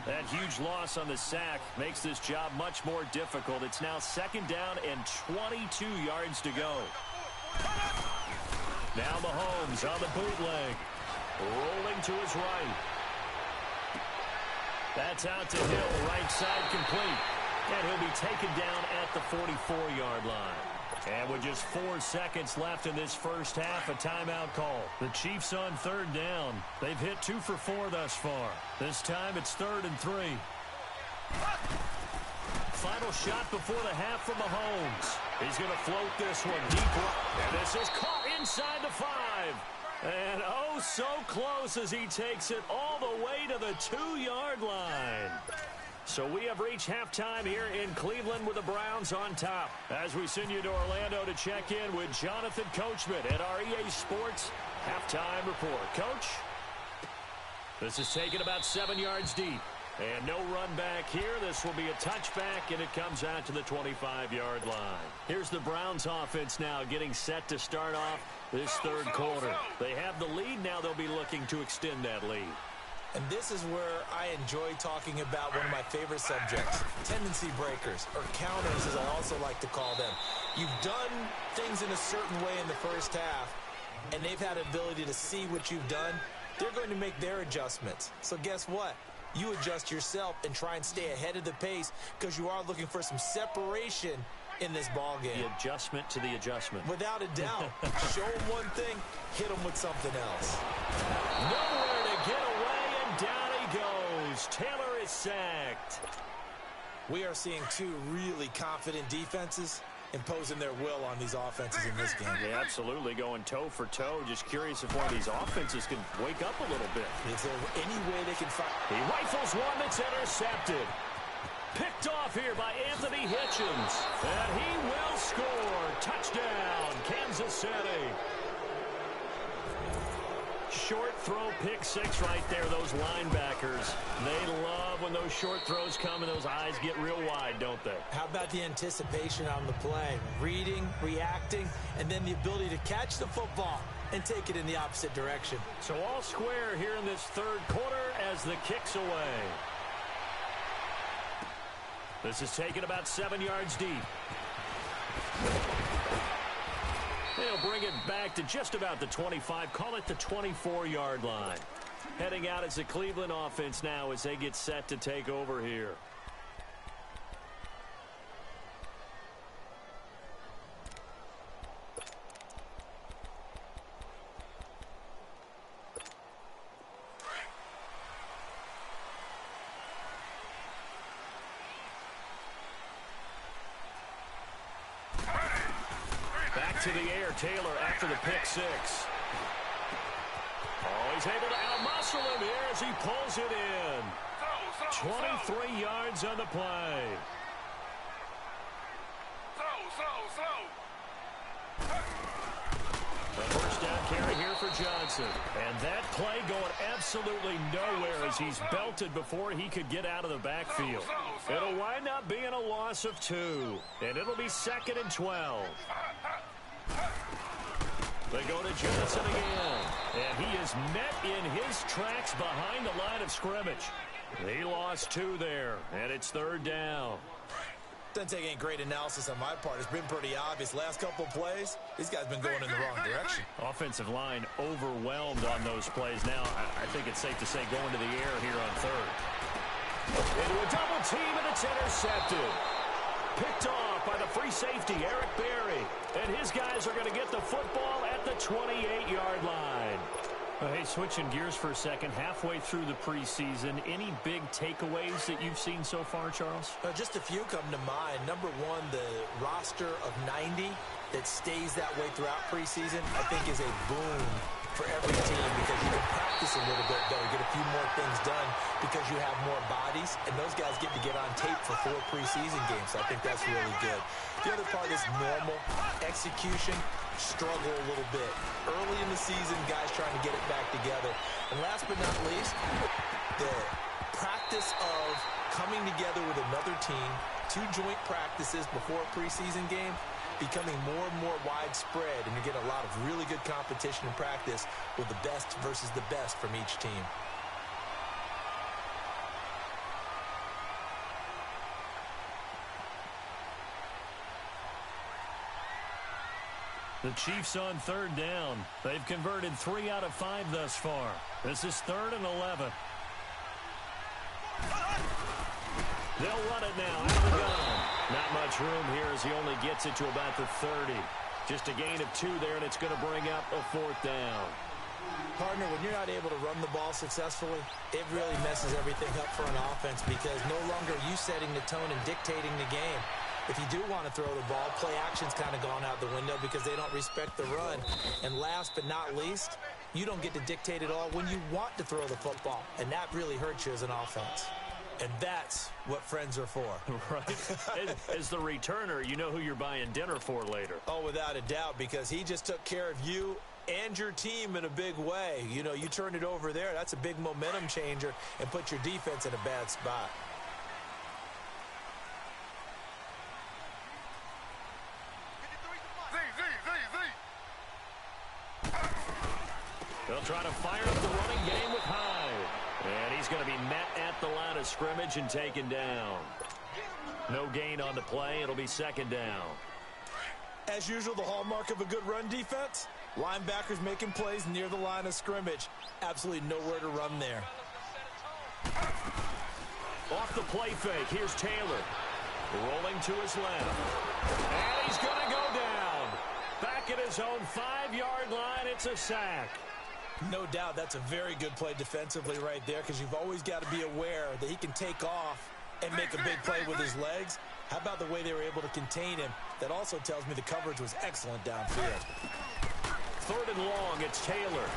Speaker 2: That huge loss on the sack makes this job much more difficult. It's now 2nd down and 22 yards to go. Now Mahomes on the bootleg. Rolling to his right. That's out to Hill, right side complete. And he'll be taken down at the 44-yard line. And with just 4 seconds left in this first half, a timeout call. The Chiefs on 3rd down. They've hit 2 for 4 thus far. This time it's 3rd and 3. Final shot before the half from Mahomes. He's going to float this one deep. And this is caught inside the 5. And oh, so close as he takes it all the way to the 2-yard line. So we have reached halftime here in Cleveland with the Browns on top. As we send you to Orlando to check in with Jonathan Coachman at our EA Sports Halftime Report. Coach? This is taken about 7 yards deep. And no run back here. This will be a touchback, and it comes out to the 25-yard line. Here's the Browns offense now getting set to start off this 3rd quarter. They have the lead. Now they'll be looking to extend that lead.
Speaker 3: And this is where I enjoy talking about one of my favorite subjects, tendency breakers, or counters as I also like to call them. You've done things in a certain way in the first half, and they've had an ability to see what you've done. They're going to make their adjustments. So guess what? You adjust yourself and try and stay ahead of the pace because you are looking for some separation in this ball game.
Speaker 2: The adjustment to the adjustment.
Speaker 3: Without a doubt. Show them one thing, hit them with something else.
Speaker 2: Nowhere to get away, and down he goes. Taylor is sacked.
Speaker 3: We are seeing 2 really confident defenses imposing their will on these offenses in this game.
Speaker 2: Yeah, absolutely, going toe for toe. Just curious if one of these offenses can wake up a little bit.
Speaker 3: Is there any way they can find?
Speaker 2: He rifles one that's intercepted. Picked off here by Anthony Hitchens. And he will score. Touchdown, Kansas City. Short throw, pick 6 right there. Those linebackers, they love when those short throws come and those eyes get real wide, don't they?
Speaker 3: How about the anticipation on the play? Reading, reacting, and then the ability to catch the football and take it in the opposite direction.
Speaker 2: So all square here in this 3rd quarter as the kick's away. This is taken about 7 yards deep. They'll bring it back to just about the 25, call it the 24-yard line. Heading out as the Cleveland offense now as they get set to take over here. to the air. Taylor after the pick six. Oh, he's able to out-muscle him here as he pulls it in. 23 yards on the play. A first down carry here for Johnson. And that play going absolutely nowhere as he's belted before he could get out of the backfield. It'll wind up being a loss of 2. And it'll be 2nd and 12. They go to Johnson again. And he is met in his tracks behind the line of scrimmage. He lost 2 there. And it's 3rd down.
Speaker 3: Doesn't take any great analysis on my part. It's been pretty obvious. Last couple of plays, these guys been going in the wrong direction.
Speaker 2: Offensive line overwhelmed on those plays. Now, I think it's safe to say going to the air here on 3rd. Into a double team, and it's intercepted. Picked off by the free safety, Eric Berry. And his guys are going to get the football at the 28-yard line. Hey, switching gears for a second, halfway through the preseason, any big takeaways that you've seen so far, Charles?
Speaker 3: Just a few come to mind. Number one, the roster of 90 that stays that way throughout preseason, I think is a boon for every team because you can practice a little bit better, get a few more things done because you have more bodies, and those guys get to get on tape for 4 preseason games, so I think that's really good. The other part is normal execution. Struggle a little bit. Early in the season, guys trying to get it back together. And last but not least, the practice of coming together with another team, 2 joint practices before a preseason game, becoming more and more widespread, and you get a lot of really good competition in practice with the best versus the best from each team.
Speaker 2: The Chiefs on 3rd down. They've converted 3 out of 5 thus far. This is 3rd and 11. They'll run it now out of the gun. Not much room here as he only gets it to about the 30. Just a gain of 2 there, and it's going to bring up a 4th down.
Speaker 3: Partner, when you're not able to run the ball successfully, it really messes everything up for an offense because no longer are you setting the tone and dictating the game. If you do want to throw the ball, play action's kind of gone out the window because they don't respect the run. And last but not least, you don't get to dictate it all when you want to throw the football. And that really hurts you as an offense. And that's what friends are for.
Speaker 2: Right. As the returner, you know who you're buying dinner for later.
Speaker 3: Oh, without a doubt, because he just took care of you and your team in a big way. You know, you turned it over there. That's a big momentum changer and put your defense in a bad spot.
Speaker 2: They'll try to fire up the running game with Hyde. And he's going to be met at the line of scrimmage and taken down. No gain on the play. It'll be 2nd down.
Speaker 3: As usual, the hallmark of a good run defense, linebackers making plays near the line of scrimmage. Absolutely nowhere to run there.
Speaker 2: Off the play fake, here's Taylor. Rolling to his left. And he's going to go down. Back at his own 5-yard line, it's a sack.
Speaker 3: No doubt that's a very good play defensively right there because you've always got to be aware that he can take off and make a big play with his legs. How about the way they were able to contain him? That also tells me the coverage was excellent downfield.
Speaker 2: 3rd and long, it's Taylor.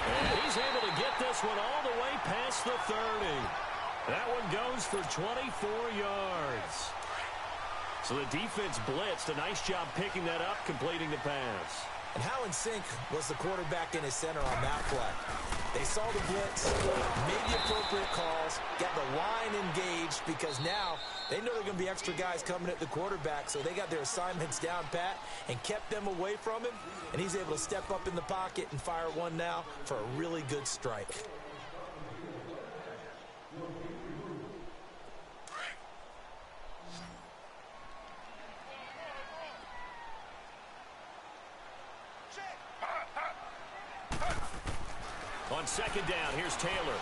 Speaker 2: And he's able to get this one all the way past the 30. That one goes for 24 yards. So the defense blitzed. A nice job picking that up, completing the pass.
Speaker 3: And how in sync was the quarterback in his center on that play? They saw the blitz, made the appropriate calls, got the line engaged because now they know there are going to be extra guys coming at the quarterback, so they got their assignments down pat and kept them away from him, and he's able to step up in the pocket and fire one now for a really good strike.
Speaker 2: On 2nd down, here's Taylor.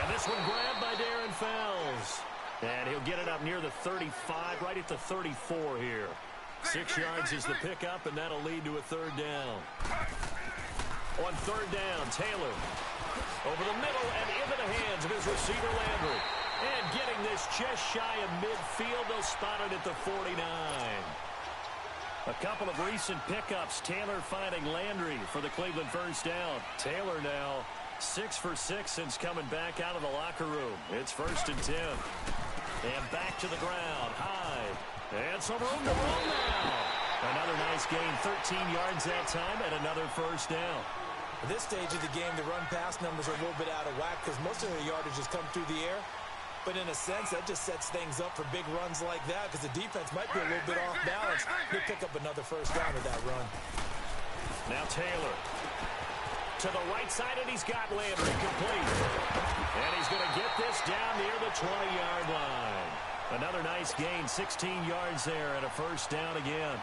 Speaker 2: And this one grabbed by Darren Fells. And he'll get it up near the 35, right at the 34 here. 6 yards is the pickup, and that'll lead to a 3rd down. On 3rd down, Taylor over the middle and into the hands of his receiver, Landry. And getting this just shy of midfield, they'll spot it at the 49. A couple of recent pickups. Taylor finding Landry for the Cleveland first down. Taylor now 6 for 6 since coming back out of the locker room. It's 1st and 10. And back to the ground. Hyde. And some room to roll now. Another nice gain. 13 yards that time and another first down.
Speaker 3: At this stage of the game, the run-pass numbers are a little bit out of whack because most of their yardage has come through the air. But in a sense, that just sets things up for big runs like that because the defense might be a little bit off balance. They pick up another first down with that run.
Speaker 2: Now Taylor to the right side, and he's got Landry complete. And he's going to get this down near the 20-yard line. Another nice gain, 16 yards there and a first down again.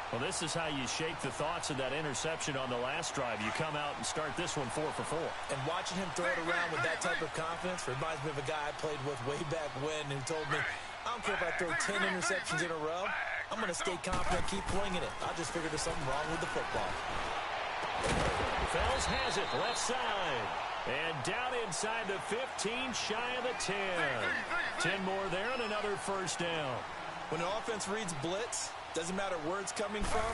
Speaker 2: Well, this is how you shake the thoughts of that interception on the last drive. You come out and start this one 4 for 4.
Speaker 3: And watching him throw it around with that type of confidence reminds me of a guy I played with way back when who told me, I don't care if I throw 10 interceptions in a row. I'm going to stay confident, keep winging it. I just figured there's something wrong with the football.
Speaker 2: Fells has it, left side. And down inside the 15, shy of the 10. 10 more there and another first down.
Speaker 3: When an offense reads blitz, doesn't matter where it's coming from,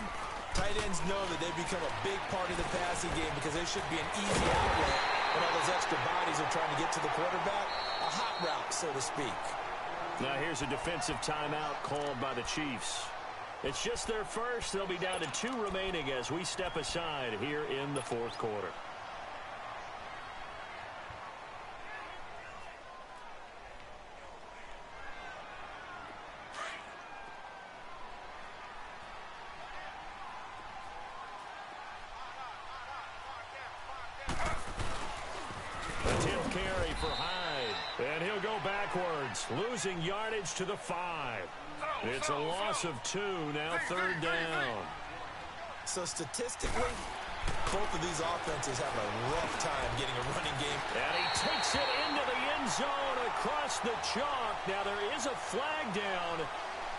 Speaker 3: tight ends know that they become a big part of the passing game because they should be an easy outlet when all those extra bodies are trying to get to the quarterback. A hot route, so to speak.
Speaker 2: Now here's a defensive timeout called by the Chiefs. It's just their first. They'll be down to 2 remaining as we step aside here in the 4th quarter. Losing yardage to the 5. It's a loss of 2, now 3rd down.
Speaker 3: So statistically, both of these offenses have a rough time getting a running game.
Speaker 2: And he takes it into the end zone across the chalk. Now there is a flag down,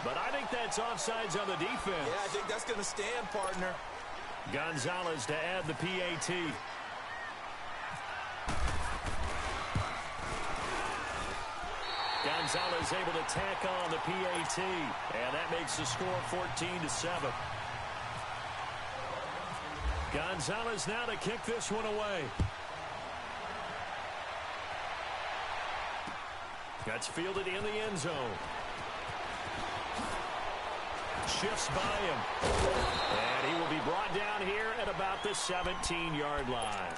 Speaker 2: but I think that's offsides on the defense.
Speaker 3: Yeah, I think that's going to stand, partner.
Speaker 2: Gonzalez to add the PAT. Gonzalez able to tack on the PAT, and that makes the score 14-7. Gonzalez now to kick this one away. That's fielded in the end zone. Shifts by him. And he will be brought down here at about the 17-yard line.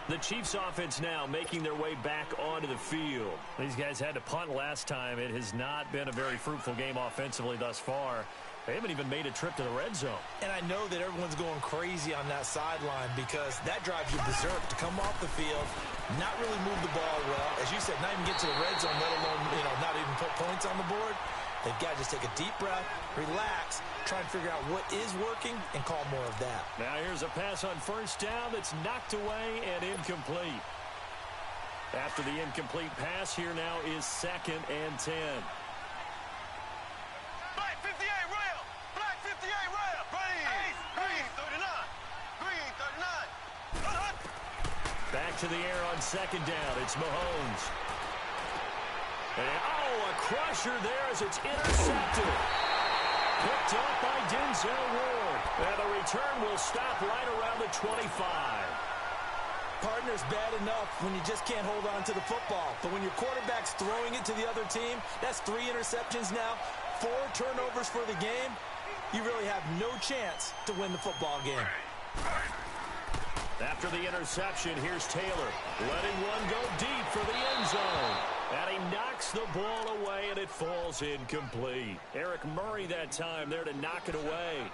Speaker 2: The Chiefs offense now making their way back onto the field. These guys had to punt last time. It has not been a very fruitful game offensively thus far. They haven't even made a trip to the red zone. And I know that everyone's going crazy on that sideline because that drives you berserk to come off the field, not really move the ball well. As you said, not even get to the red zone, let alone, not even put points on the board. They've got to just take a deep breath, relax, try and figure out what is working, and call more of that. Now here's a pass on first down that's knocked away and incomplete. After the incomplete pass, here now is 2nd and 10.
Speaker 7: Black 58 rail! Black 58 rail! Green 39! Green 39!
Speaker 2: Back to the air on 2nd down. It's Mahomes. And, a crusher there as it's intercepted. Picked up by Denzel Ward. And the return will stop right around the 25. Partner's bad enough when you just can't hold on to the football. But when your quarterback's throwing it to the other team, that's 3 interceptions now, 4 turnovers for the game. You really have no chance to win the football game. After the interception, here's Taylor, letting one go deep for the end zone. And he knocks the ball away, and it falls incomplete. Eric Murray that time there to knock it away.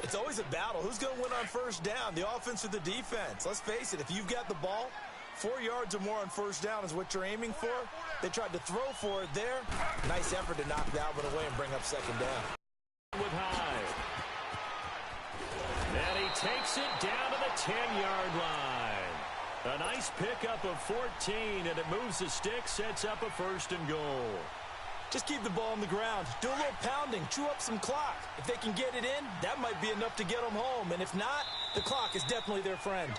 Speaker 2: It's always a battle. Who's going to win on first down, the offense or the defense? Let's face it, if you've got the ball, 4 yards or more on first down is what you're aiming for. They tried to throw for it there. Nice effort to knock Dalvin away and bring up 2nd down. With Hyde. And he takes it down to the 10-yard line. A nice pickup of 14, and it moves the stick, sets up a 1st and goal. Just keep the ball on the ground. Do a little pounding. Chew up some clock. If they can get it in, that might be enough to get them home. And if not, the clock is definitely their friend.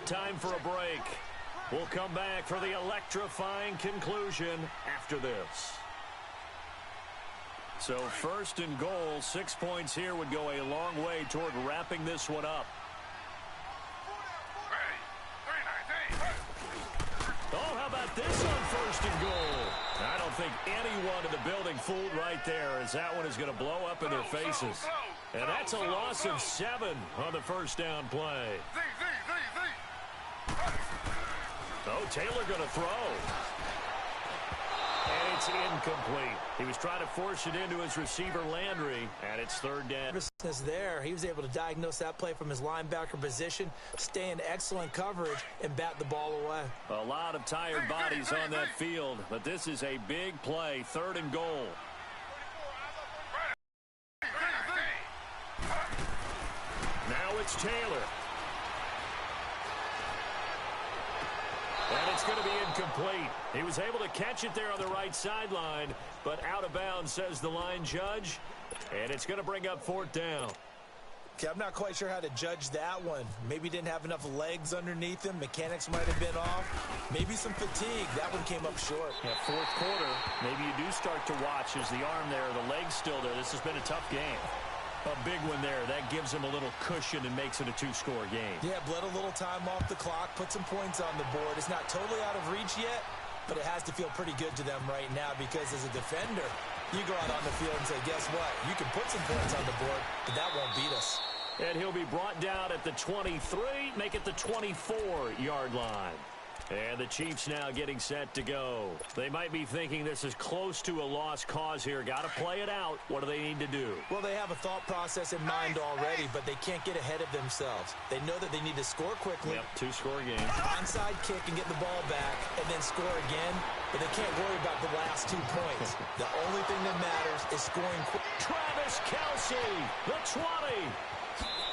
Speaker 2: Time for a break. We'll come back for the electrifying conclusion after this. So first and goal, 6 points here would go a long way toward wrapping this one up. Oh, how about this on first and goal? I don't think anyone in the building fooled right there, as that one is going to blow up in their faces. And that's a loss of 7 on the first down play. Oh, Taylor going to throw. And it's incomplete. He was trying to force it into his receiver, Landry, and it's third down.
Speaker 3: There, he was able to diagnose that play from his linebacker position, stay in excellent coverage, and bat the ball away.
Speaker 2: A lot of tired bodies on that field, but this is a big play, third and goal. Now it's Taylor. And it's going to be incomplete. He was able to catch it there on the right sideline, but out of bounds, says the line judge. And it's going to bring up fourth down.
Speaker 3: Okay, I'm not quite sure how to judge that one. Maybe didn't have enough legs underneath him. Mechanics might have been off. Maybe some fatigue. That one came up short.
Speaker 2: Yeah, fourth quarter, maybe you do start to watch as the arm there, the leg's still there. This has been a tough game. A big one there. That gives him a little cushion and makes it a two-score game.
Speaker 3: Yeah, bled a little time off the clock, put some points on the board. It's not totally out of reach yet, but it has to feel pretty good to them right now because as a defender, you go out on the field and say, guess what? You can put some points on the board, but that won't beat us.
Speaker 2: And he'll be brought down at the 23, make it the 24-yard line. And the Chiefs now getting set to go. They might be thinking this is close to a lost cause here. Got to play it out. What do they need to do?
Speaker 3: Well, they have a thought process in mind already, but they can't get ahead of themselves. They know that they need to score quickly.
Speaker 2: Yep, two-score game.
Speaker 3: Onside kick and get the ball back and then score again, but they can't worry about the last 2 points. The only thing that matters is scoring quick.
Speaker 2: Travis Kelce, the 20.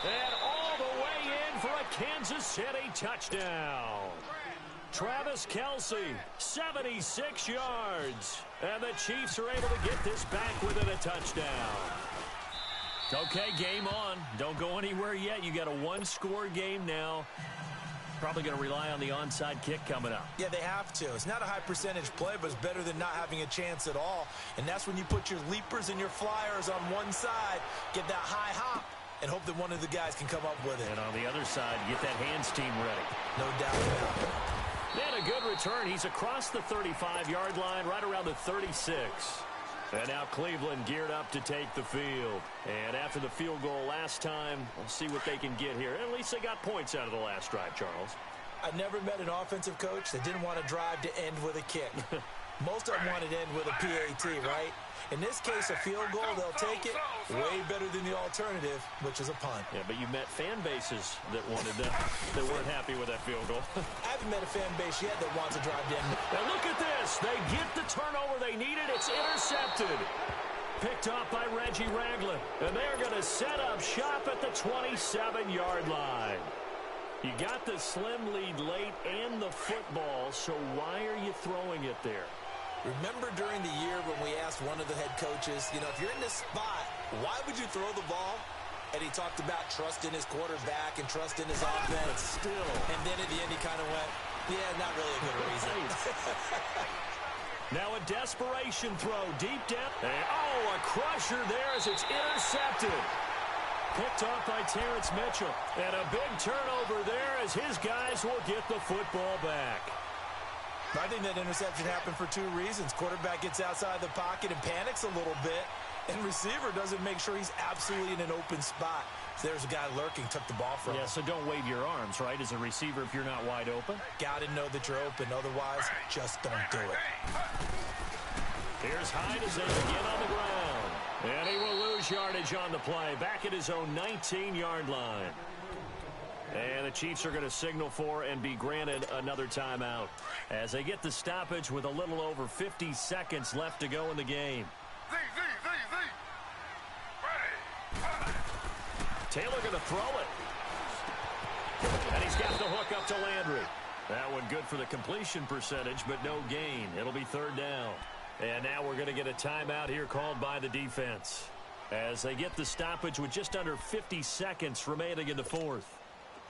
Speaker 2: And all the way in for a Kansas City touchdown. Travis Kelce, 76 yards. And the Chiefs are able to get this back within a touchdown. Okay, game on. Don't go anywhere yet. You got a one-score game now. Probably going to rely on the onside kick coming up.
Speaker 3: Yeah, they have to. It's not a high percentage play, but it's better than not having a chance at all. And that's when you put your leapers and your flyers on one side, get that high hop, and hope that one of the guys can come up with it.
Speaker 2: And on the other side, get that hands team ready.
Speaker 3: No doubt about it.
Speaker 2: And a good return. He's across the 35-yard line, right around the 36. And now Cleveland geared up to take the field. And after the field goal last time, we'll see what they can get here. At least they got points out of the last drive, Charles.
Speaker 3: I never met an offensive coach that didn't want to drive to end with a kick. Most of them wanted to end with a PAT, right? In this case, a field goal, they'll take it way better than the alternative, which is a punt.
Speaker 2: Yeah, but you met fan bases that wanted that weren't happy with that field goal.
Speaker 3: I haven't met a fan base yet that wants to drive in.
Speaker 2: Now look at this. They get the turnover they needed. It's intercepted. Picked up by Reggie Ragland. And they're going to set up shop at the 27-yard line. You got the slim lead late and the football, so why are you throwing it there?
Speaker 3: Remember during the year when we asked one of the head coaches, you know, if you're in this spot, why would you throw the ball? And he talked about trust in his quarterback and trust in his offense.
Speaker 2: But still.
Speaker 3: And then at the end, he kind of went, yeah, not really a good reason.
Speaker 2: Now a desperation throw deep down. And, oh, a crusher there as it's intercepted. Picked up by Terrence Mitchell. And a big turnover there as his guys will get the football back.
Speaker 3: I think that interception happened for 2 reasons. Quarterback gets outside the pocket and panics a little bit, and receiver doesn't make sure he's absolutely in an open spot. So there's a guy lurking, took the ball from him.
Speaker 2: Yeah, so don't wave your arms, right, as a receiver if you're not wide open.
Speaker 3: Got to know that you're open. Otherwise, just don't do it.
Speaker 2: Here's Hyde as they begin on the ground. And he will lose yardage on the play, back at his own 19-yard line. And the Chiefs are going to signal for and be granted another timeout as they get the stoppage with a little over 50 seconds left to go in the game. Taylor going to throw it. And he's got the hook up to Landry. That one good for the completion percentage, but no gain. It'll be third down. And now we're going to get a timeout here called by the defense as they get the stoppage with just under 50 seconds remaining in the fourth.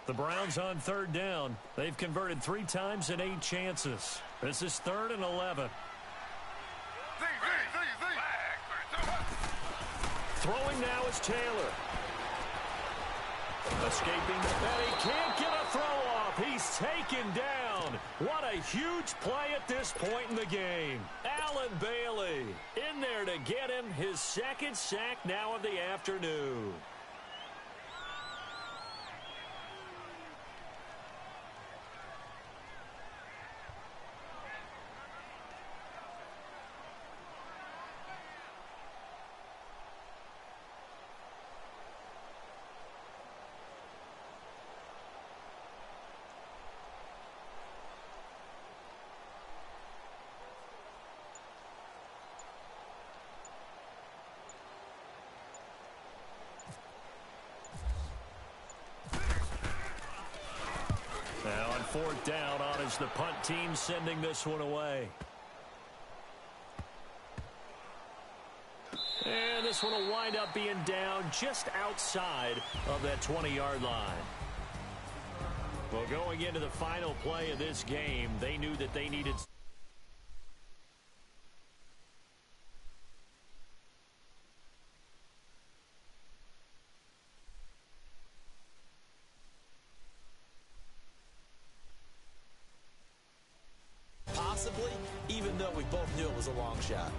Speaker 2: The Browns on third down. They've converted 3 times in 8 chances. This is 3rd and 11. Throwing now is Taylor. Escaping, and he can't get a throw off. He's taken down. What a huge play at this point in the game. Allen Bailey in there to get him his second sack now of the afternoon. Now on fourth down, on is the punt team sending this one away. And this one will wind up being down just outside of that 20-yard line. Well, going into the final play of this game, they knew that they needed...
Speaker 3: Possibly, even though we both knew it was a long shot.